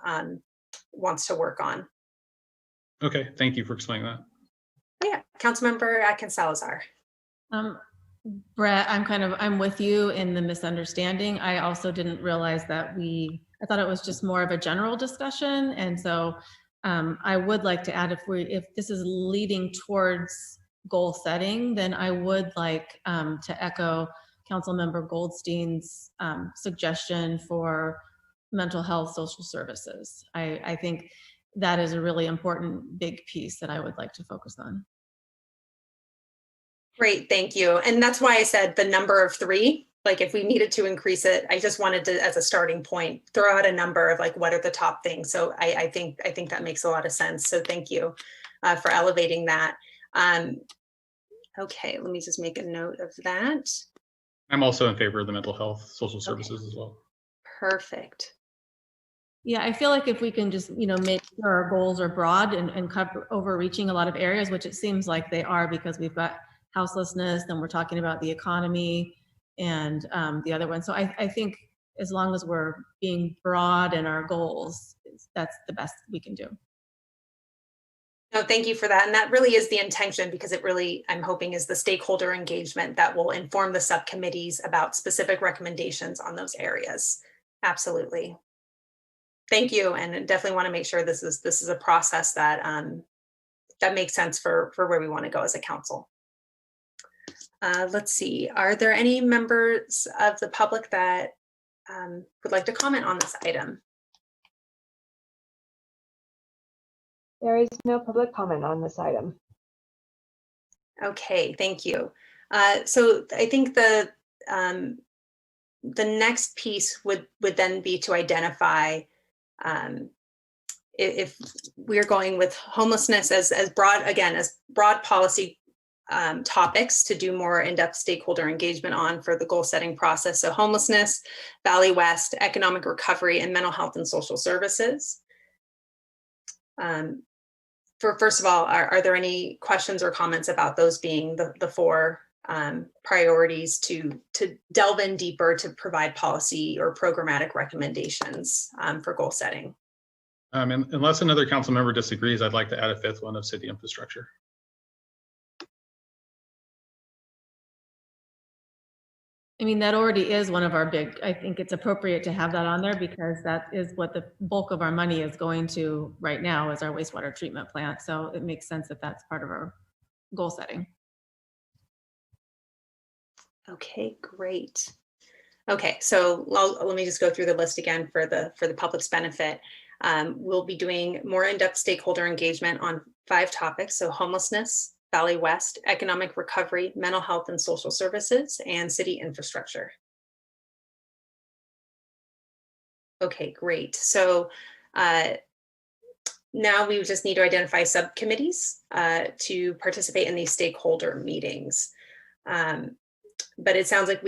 wants to work on. Okay, thank you for explaining that. Yeah, Councilmember Atkins Salazar. Brett, I'm with you in the misunderstanding. I also didn't realize that I thought it was just more of a general discussion. And so I would like to add, if this is leading towards goal setting, then I would like to echo Councilmember Goldstein's suggestion for mental health social services. I think that is a really important big piece that I would like to focus on. Great, thank you. And that's why I said the number of 3, like if we needed to increase it, I just wanted to, as a starting point, throw out a number of like, what are the top things? So I think that makes a lot of sense. So thank you for elevating that. Okay, let me just make a note of that. I'm also in favor of the mental health social services as well. Perfect. Yeah, I feel like if we can just, make sure our goals are broad and cover overreaching a lot of areas, which it seems like they are, because we've got houselessness, then we're talking about the economy and the other one. So I think as long as we're being broad in our goals, that's the best we can do. No, thank you for that. And that really is the intention, because it really, I'm hoping, is the stakeholder engagement that will inform the subcommittees about specific recommendations on those areas. Absolutely. Thank you. And definitely want to make sure this is a process that that makes sense for where we want to go as a council. Let's see, are there any members of the public that would like to comment on this item? There is no public comment on this item. Okay, thank you. So I think the next piece would then be to identify if we're going with homelessness as broad, again, as broad policy topics to do more in-depth stakeholder engagement on for the goal setting process. So homelessness, Valley West, economic recovery, and mental health and social services. First of all, are there any questions or comments about those being the four priorities to delve in deeper to provide policy or programmatic recommendations for goal setting? Unless another council member disagrees, I'd like to add a fifth one of city infrastructure. I mean, that already is one of our big, I think it's appropriate to have that on there because that is what the bulk of our money is going to right now is our wastewater treatment plant. So it makes sense that that's part of our goal setting. Okay, great. Okay, so let me just go through the list again for the public's benefit. We'll be doing more in-depth stakeholder engagement on 5 topics. So homelessness, Valley West, economic recovery, mental health and social services, and city infrastructure. Okay, great. So now we just need to identify subcommittees to participate in these stakeholder meetings. But it sounds like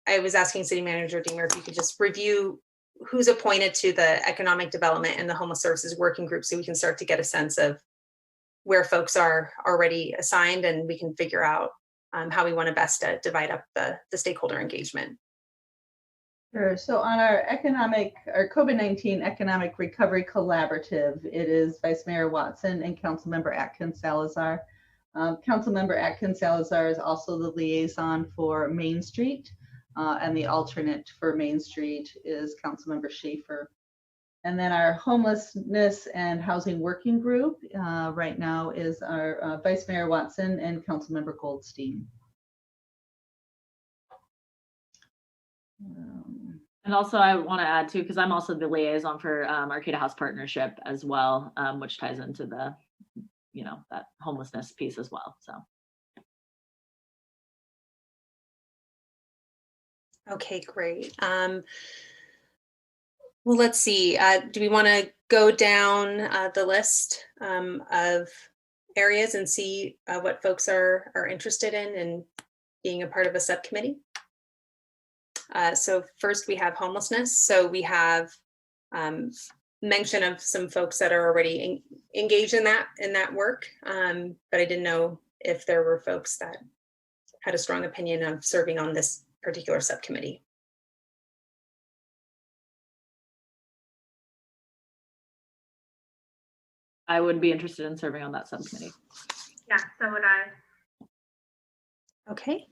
I was asking City Manager Deemer if you could just review who's appointed to the economic development and the homeless services working group so we can start to get a sense of where folks are already assigned and we can figure out how we want to best divide up the stakeholder engagement. Sure. So on our COVID-19 Economic Recovery Collaborative, it is Vice Mayor Watson and Councilmember Atkins Salazar. Councilmember Atkins Salazar is also the liaison for Main Street, and the alternate for Main Street is Councilmember Schaefer. And then our homelessness and housing working group right now is our Vice Mayor Watson and Councilmember Goldstein. And also I want to add too, because I'm also the liaison for Arcata House Partnership as well, which ties into the, that homelessness piece as well, so. Okay, great. Well, let's see. Do we want to go down the list of areas and see what folks are interested in being a part of a subcommittee? So first we have homelessness. So we have mention of some folks that are already engaged in that work, but I didn't know if there were folks that had a strong opinion of serving on this particular subcommittee. I would be interested in serving on that subcommittee. Yeah, so would I. Okay.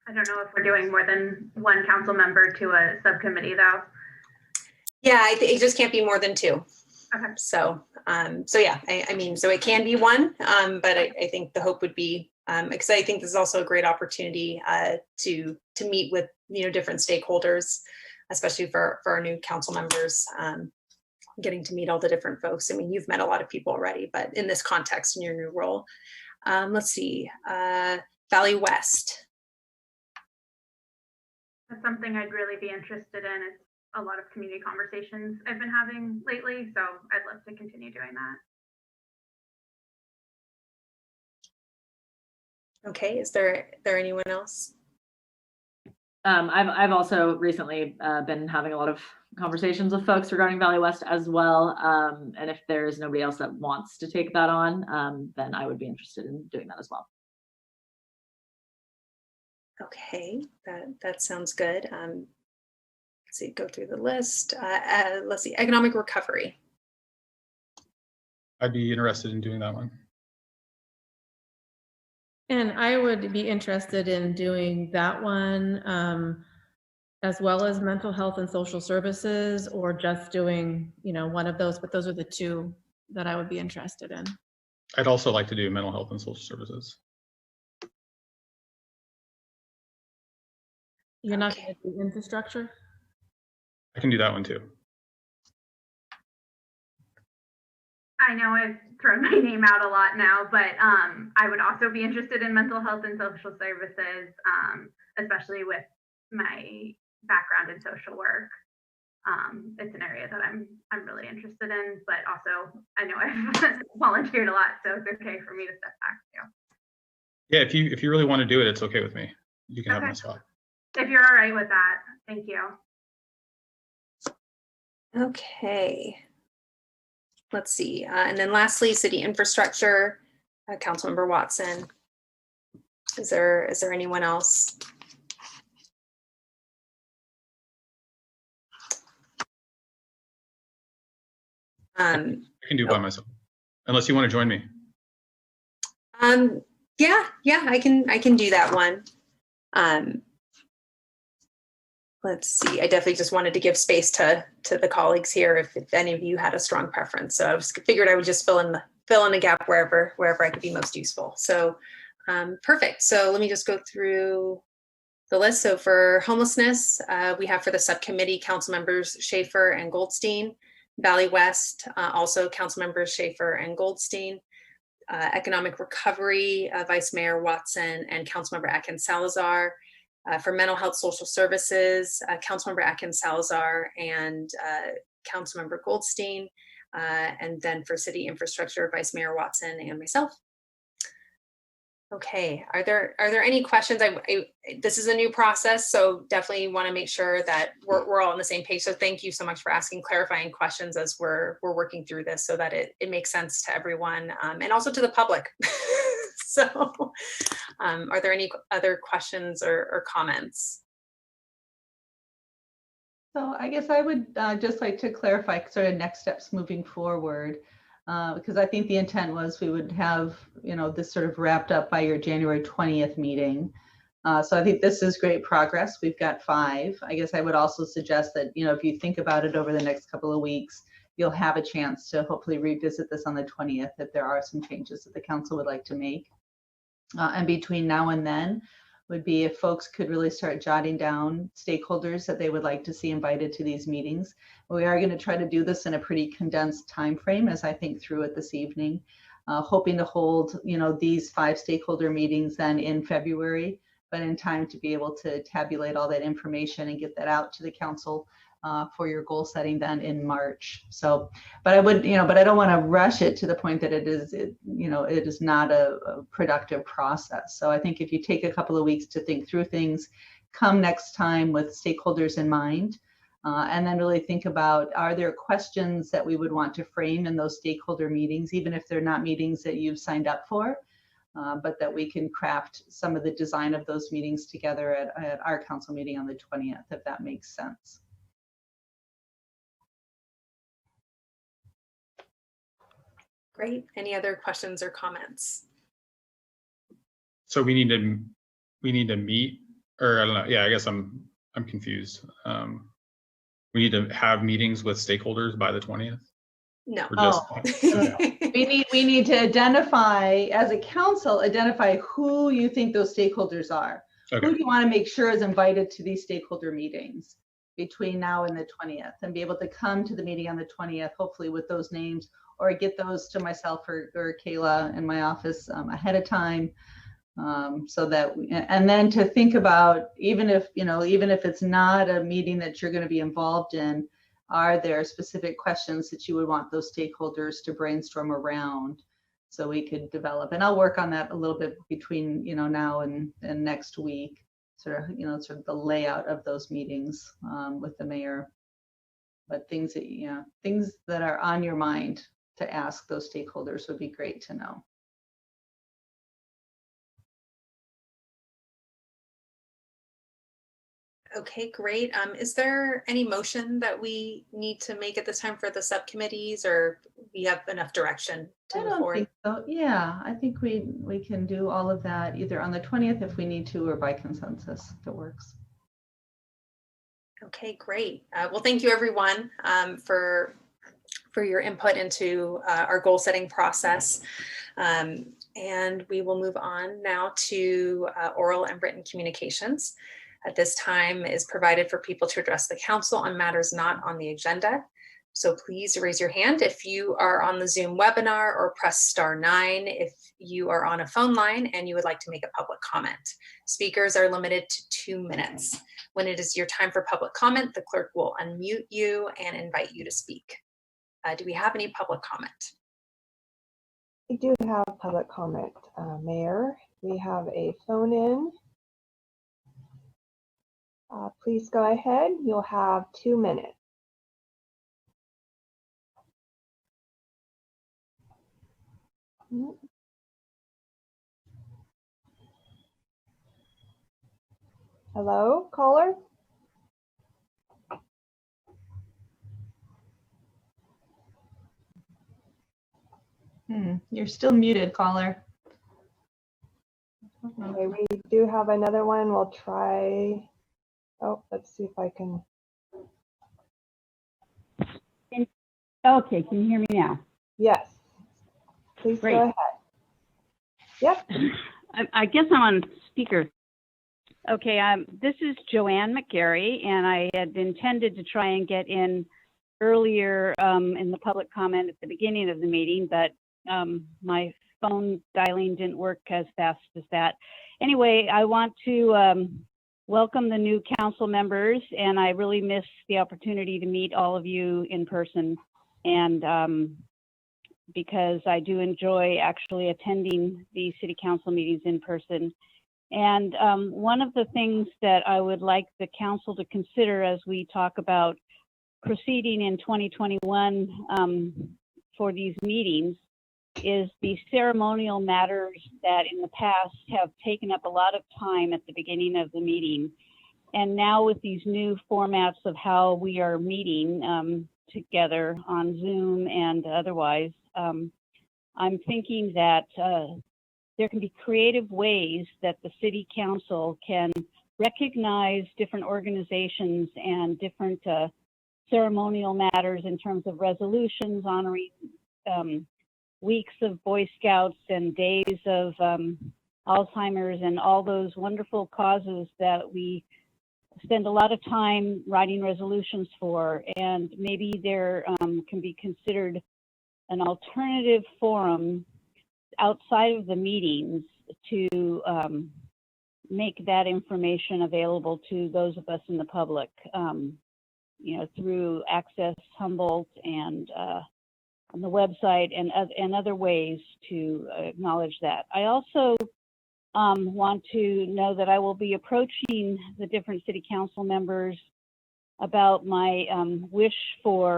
I don't know if we're doing more than one council member to a subcommittee though. Yeah, it just can't be more than 2. Okay. So yeah, I mean, so it can be 1, but I think the hope would be, because I think this is also a great opportunity to meet with different stakeholders, especially for our new council members, getting to meet all the different folks. I mean, you've met a lot of people already, but in this context, in your new role, let's see, Valley West. That's something I'd really be interested in. It's a lot of community conversations I've been having lately, so I'd love to continue doing that. Okay, is there anyone else? I've also recently been having a lot of conversations with folks regarding Valley West as well. And if there's nobody else that wants to take that on, then I would be interested in doing that as well. Okay, that sounds good. Let's see, go through the list. Let's see, economic recovery. I'd be interested in doing that one. And I would be interested in doing that one, as well as mental health and social services, or just doing, one of those, but those are the 2 that I would be interested in. I'd also like to do mental health and social services. You're not going to do infrastructure? I can do that one too. I know I've thrown my name out a lot now, but I would also be interested in mental health and social services, especially with my background in social work. It's an area that I'm really interested in, but also I know I've volunteered a lot, so it's okay for me to step back too. Yeah, if you really want to do it, it's okay with me. You can have Okay. my spot. If you're all right with that, thank you. Okay. Let's see. And then lastly, city infrastructure, Councilmember Watson. Is there anyone else? I can do by myself, unless you want to join me. Yeah, I can do that one. Let's see. I definitely just wanted to give space to the colleagues here if any of you had a strong preference. So I figured I would just fill in a gap wherever I could be most useful. So perfect. So let me just go through the list. So for homelessness, we have for the subcommittee, council members Schaefer and Goldstein. Valley West, also council members Schaefer and Goldstein. Economic recovery, Vice Mayor Watson and Councilmember Atkins Salazar. For mental health social services, Councilmember Atkins Salazar and Councilmember Goldstein. And then for city infrastructure, Vice Mayor Watson and myself. Okay, are there any questions? This is a new process, so definitely want to make sure that we're all on the same page. So thank you so much for asking clarifying questions as we're working through this, so that it makes sense to everyone and also to the public. So, are there any other questions or comments? So I guess I would just like to clarify sort of next steps moving forward. Because I think the intent was we would have, this sort of wrapped up by your January 20th meeting. So I think this is great progress. We've got 5. I guess I would also suggest that, if you think about it over the next couple of weeks, you'll have a chance to hopefully revisit this on the 20th if there are some changes that the council would like to make. And between now and then would be if folks could really start jotting down stakeholders that they would like to see invited to these meetings. We are going to try to do this in a pretty condensed time frame as I think through it this evening, hoping to hold, these 5 stakeholder meetings then in February, but in time to be able to tabulate all that information and get that out to the council for your goal setting then in March. So, but I would, but I don't want to rush it to the point that it is not a productive process. So I think if you take a couple of weeks to think through things, come next time with stakeholders in mind, and then really think about, are there questions that we would want to frame in those stakeholder meetings, even if they're not meetings that you've signed up for, but that we can craft some of the design of those meetings together at our council meeting on the 20th, if that makes sense. Great. Any other questions or comments? So we need to meet, or I don't know. Yeah, I guess I'm confused. We need to have meetings with stakeholders by the 20th. No. We need to identify, as a council, who you think those stakeholders are. Okay. Who do you want to make sure is invited to these stakeholder meetings between now and the 20th, and be able to come to the meeting on the 20th, hopefully with those names, or get those to myself or Kayla in my office ahead of time, so that, and then to think about, even if it's not a meeting that you're going to be involved in, are there specific questions that you would want those stakeholders to brainstorm around, so we could develop. And I'll work on that a little bit between now and next week, sort of the layout of those meetings with the mayor. But things that are on your mind to ask those stakeholders would be great to know. Okay, great. Is there any motion that we need to make at this time for the subcommittees, or we have enough direction to move forward? Think so. Yeah, I think we can do all of that either on the 20th if we need to, or by consensus if it works. Okay, great. Well, thank you everyone for your input into our goal setting process. And we will move on now to oral and written communications. At this time is provided for people to address the council on matters not on the agenda. So please raise your hand if you are on the Zoom webinar, or press *9 if you are on a phone line and you would like to make a public comment. Speakers are limited to 2 minutes. When it is your time for public comment, the clerk will unmute you and invite you to speak. Do we have any public comment? We do have public comment, Mayor. We have a phone in. Please go ahead. You'll have 2 minutes. Hello, caller? You're still muted, caller. Okay, we do have another one. We'll try. Oh, let's see if I can. Okay, can you hear me now? Yes. Please Great. go ahead. Yep. I guess I'm on speaker. Okay, this is Joanne McGarry, and I had intended to try and get in earlier in the public comment at the beginning of the meeting, but my phone dialing didn't work as fast as that. Anyway, I want to welcome the new council members, and I really miss the opportunity to meet all of you in person, and because I do enjoy actually attending the city council meetings in person. And one of the things that I would like the council to consider as we talk about proceeding in 2021 for these meetings is the ceremonial matters that in the past have taken up a lot of time at the beginning of the meeting. And now with these new formats of how we are meeting together on Zoom and otherwise, I'm thinking that there can be creative ways that the city council can recognize different organizations and different ceremonial matters in terms of resolutions, honoring weeks of Boy Scouts and days of Alzheimer's and all those wonderful causes that we spend a lot of time writing resolutions for. And maybe there can be considered an alternative forum outside of the meetings to make that information available to those of us in the public, you know, through Access Humboldt and on the website and other ways to acknowledge that. I also want to know that I will be approaching the different city council members about my wish for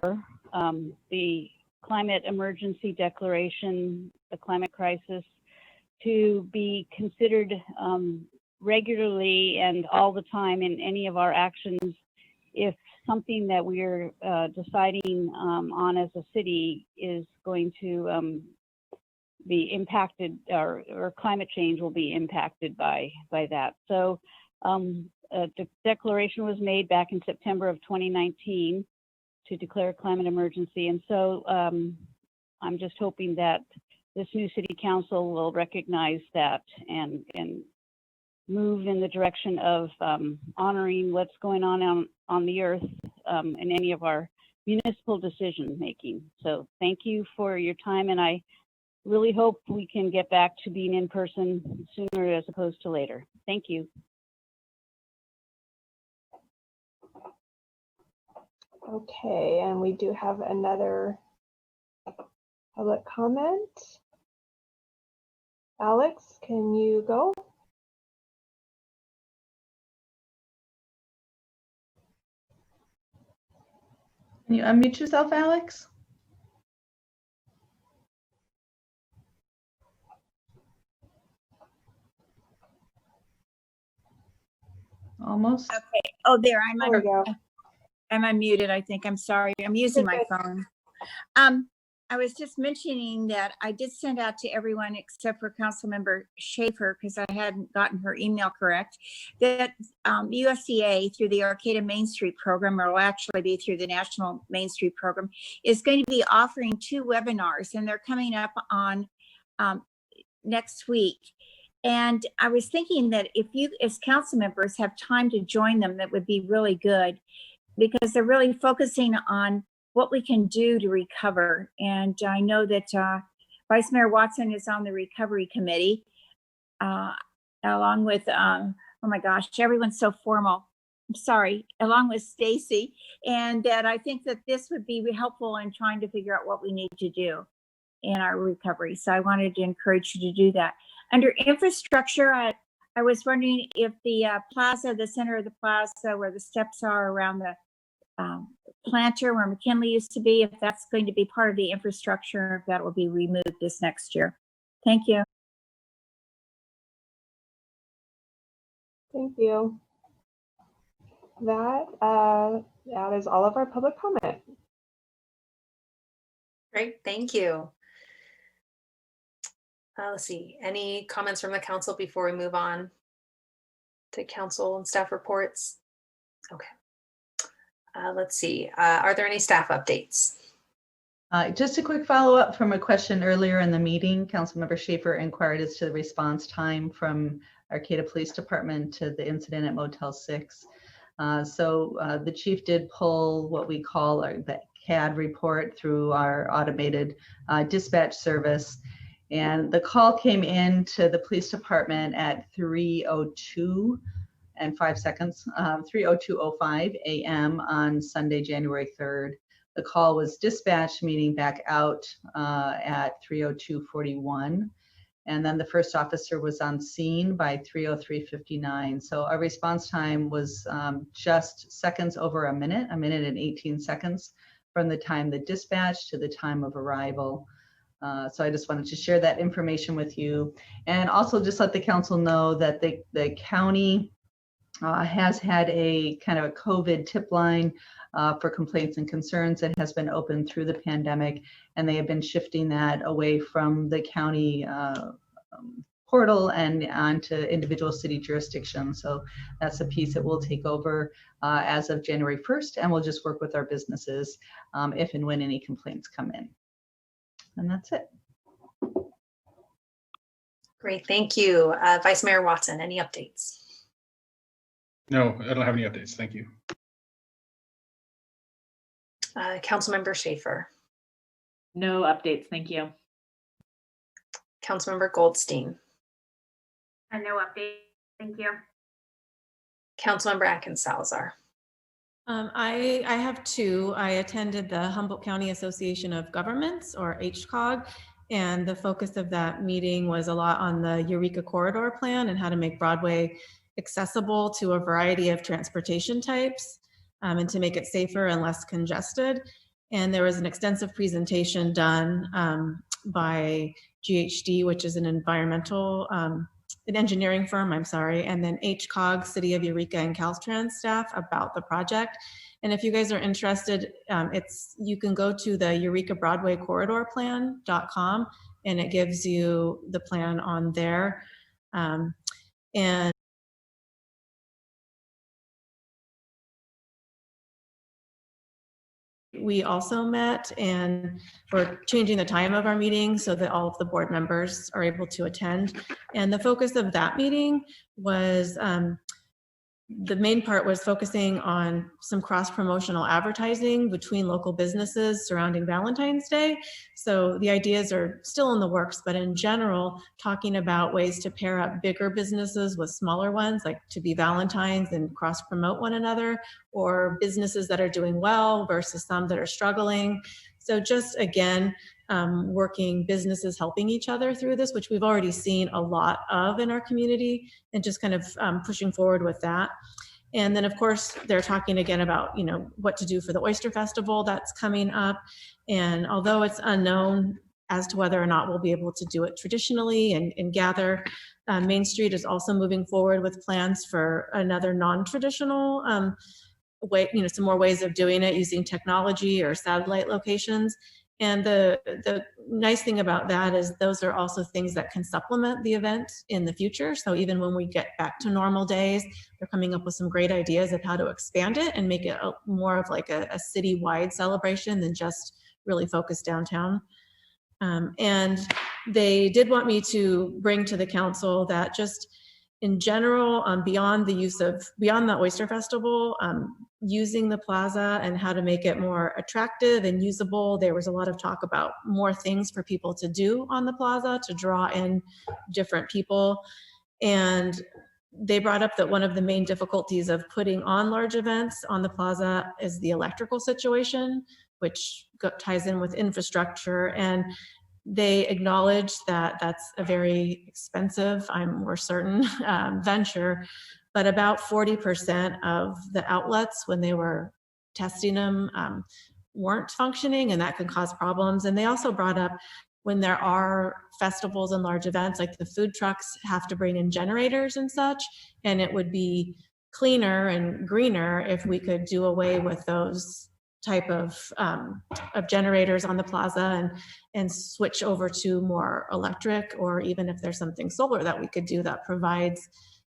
the climate emergency declaration, the climate crisis, to be considered regularly and all the time in any of our actions if something that we're deciding on as a city is going to be impacted, or climate change will be impacted by that. So the declaration was made back in September of 2019 to declare a climate emergency. And so I'm just hoping that this new city council will recognize that and move in the direction of honoring what's going on the earth in any of our municipal decision making. So thank you for your time, and I really hope we can get back to being in person sooner as opposed to later. Thank you. Okay, and we do have another public comment. Alex, can you go? Can you unmute yourself, Alex? Almost. Okay. Oh, there. There we go. I'm unmuted, I think. I'm sorry. I'm using my phone. I was just mentioning that I did send out to everyone except for Councilmember Schaefer, because I hadn't gotten her email correct, that USDA through the Arcata Main Street program, or will actually be through the National Main Street program, is going to be offering 2 webinars, and they're coming up on next week. And I was thinking that if you as council members have time to join them, that would be really good, because they're really focusing on what we can do to recover. And I know that Vice Mayor Watson is on the recovery committee, along with, oh my gosh, everyone's so formal. I'm sorry, along with Stacy. And that I think that this would be helpful in trying to figure out what we need to do in our recovery. So I wanted to encourage you to do that. Under infrastructure, I was wondering if the plaza, the center of the plaza where the steps are around the planter where McKinley used to be, if that's going to be part of the infrastructure, if that will be removed this next year. Thank you. Thank you. That is all of our public comment. Great, thank you. Let's see, any comments from the council before we move on to council and staff reports? Okay. Let's see, are there any staff updates? Just a quick follow-up from a question earlier in the meeting. Councilmember Schaefer inquired as to the response time from Arcata Police Department to the incident at Motel 6. So the chief did pull what we call the CAD report through our automated dispatch service. And the call came in to the police department at 3:02 and 5 seconds, 3:02:05 a.m. on Sunday, January 3rd. The call was dispatched, meaning back out at 3:02:41. And then the first officer was on scene by 3:03:59. So our response time was just seconds over a minute and 18 seconds from the time the dispatch to the time of arrival. So I just wanted to share that information with you, and also just let the council know that the county has had a kind of a COVID tip line for complaints and concerns that has been open through the pandemic, and they have been shifting that away from the county portal and onto individual city jurisdictions. So that's a piece that we'll take over as of January 1st, and we'll just work with our businesses if and when any complaints come in. And that's it. Great, thank you. Vice Mayor Watson, any updates? No, I don't have any updates. Thank you. Councilmember Schaefer. No updates. Thank you. Councilmember Goldstein. No update. Thank you. Councilmember Atkins Salazar. I have two. I attended the Humboldt County Association of Governments, or HCOG, and the focus of that meeting was a lot on the Eureka Corridor Plan and how to make Broadway accessible to a variety of transportation types and to make it safer and less congested. And there was an extensive presentation done by GHD, which is an environmental, an engineering firm, I'm sorry, and then HCOG, City of Eureka, and Caltrans staff about the project. And if you guys are interested, you can go to the Eureka Broadway Corridor Plan.com, and it gives you the plan on there. And we also met, and we're changing the time of our meeting so that all of the board members are able to attend. And the focus of that meeting was, the main part was focusing on some cross-promotional advertising between local businesses surrounding Valentine's Day. So the ideas are still in the works, but in general, talking about ways to pair up bigger businesses with smaller ones, like to be Valentine's and cross-promote one another, or businesses that are doing well versus some that are struggling. So just again, working businesses helping each other through this, which we've already seen a lot of in our community, and just kind of pushing forward with that. And then of course, they're talking again about, what to do for the Oyster Festival that's coming up. And although it's unknown as to whether or not we'll be able to do it traditionally and gather, Main Street is also moving forward with plans for another non-traditional way, some more ways of doing it using technology or satellite locations. And the nice thing about that is those are also things that can supplement the event in the future. So even when we get back to normal days, they're coming up with some great ideas of how to expand it and make it more of like a city-wide celebration than just really focused downtown. And they did want me to bring to the council that just in general, beyond the Oyster Festival, using the plaza and how to make it more attractive and usable. There was a lot of talk about more things for people to do on the plaza to draw in different people. And they brought up that one of the main difficulties of putting on large events on the plaza is the electrical situation, which ties in with infrastructure. And they acknowledge that that's a very expensive, we're certain, venture, but about 40% of the outlets when they were testing them weren't functioning, and that can cause problems. And they also brought up when there are festivals and large events, like the food trucks have to bring in generators and such, and it would be cleaner and greener if we could do away with those type of generators on the plaza and switch over to more electric, or even if there's something solar that we could do that provides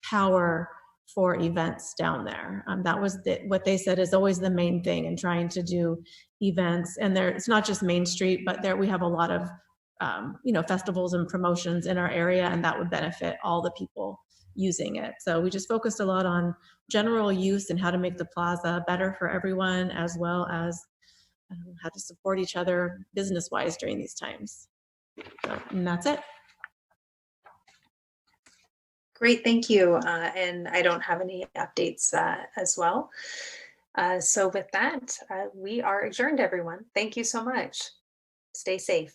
power for events down there. That was what they said is always the main thing in trying to do events. And there, it's not just Main Street, but there we have a lot of festivals and promotions in our area, and that would benefit all the people using it. So we just focused a lot on general use and how to make the plaza better for everyone, as well as how to support each other business-wise during these times. So, and that's it. Great, thank you. And I don't have any updates as well. So with that, we are adjourned, everyone. Thank you so much. Stay safe.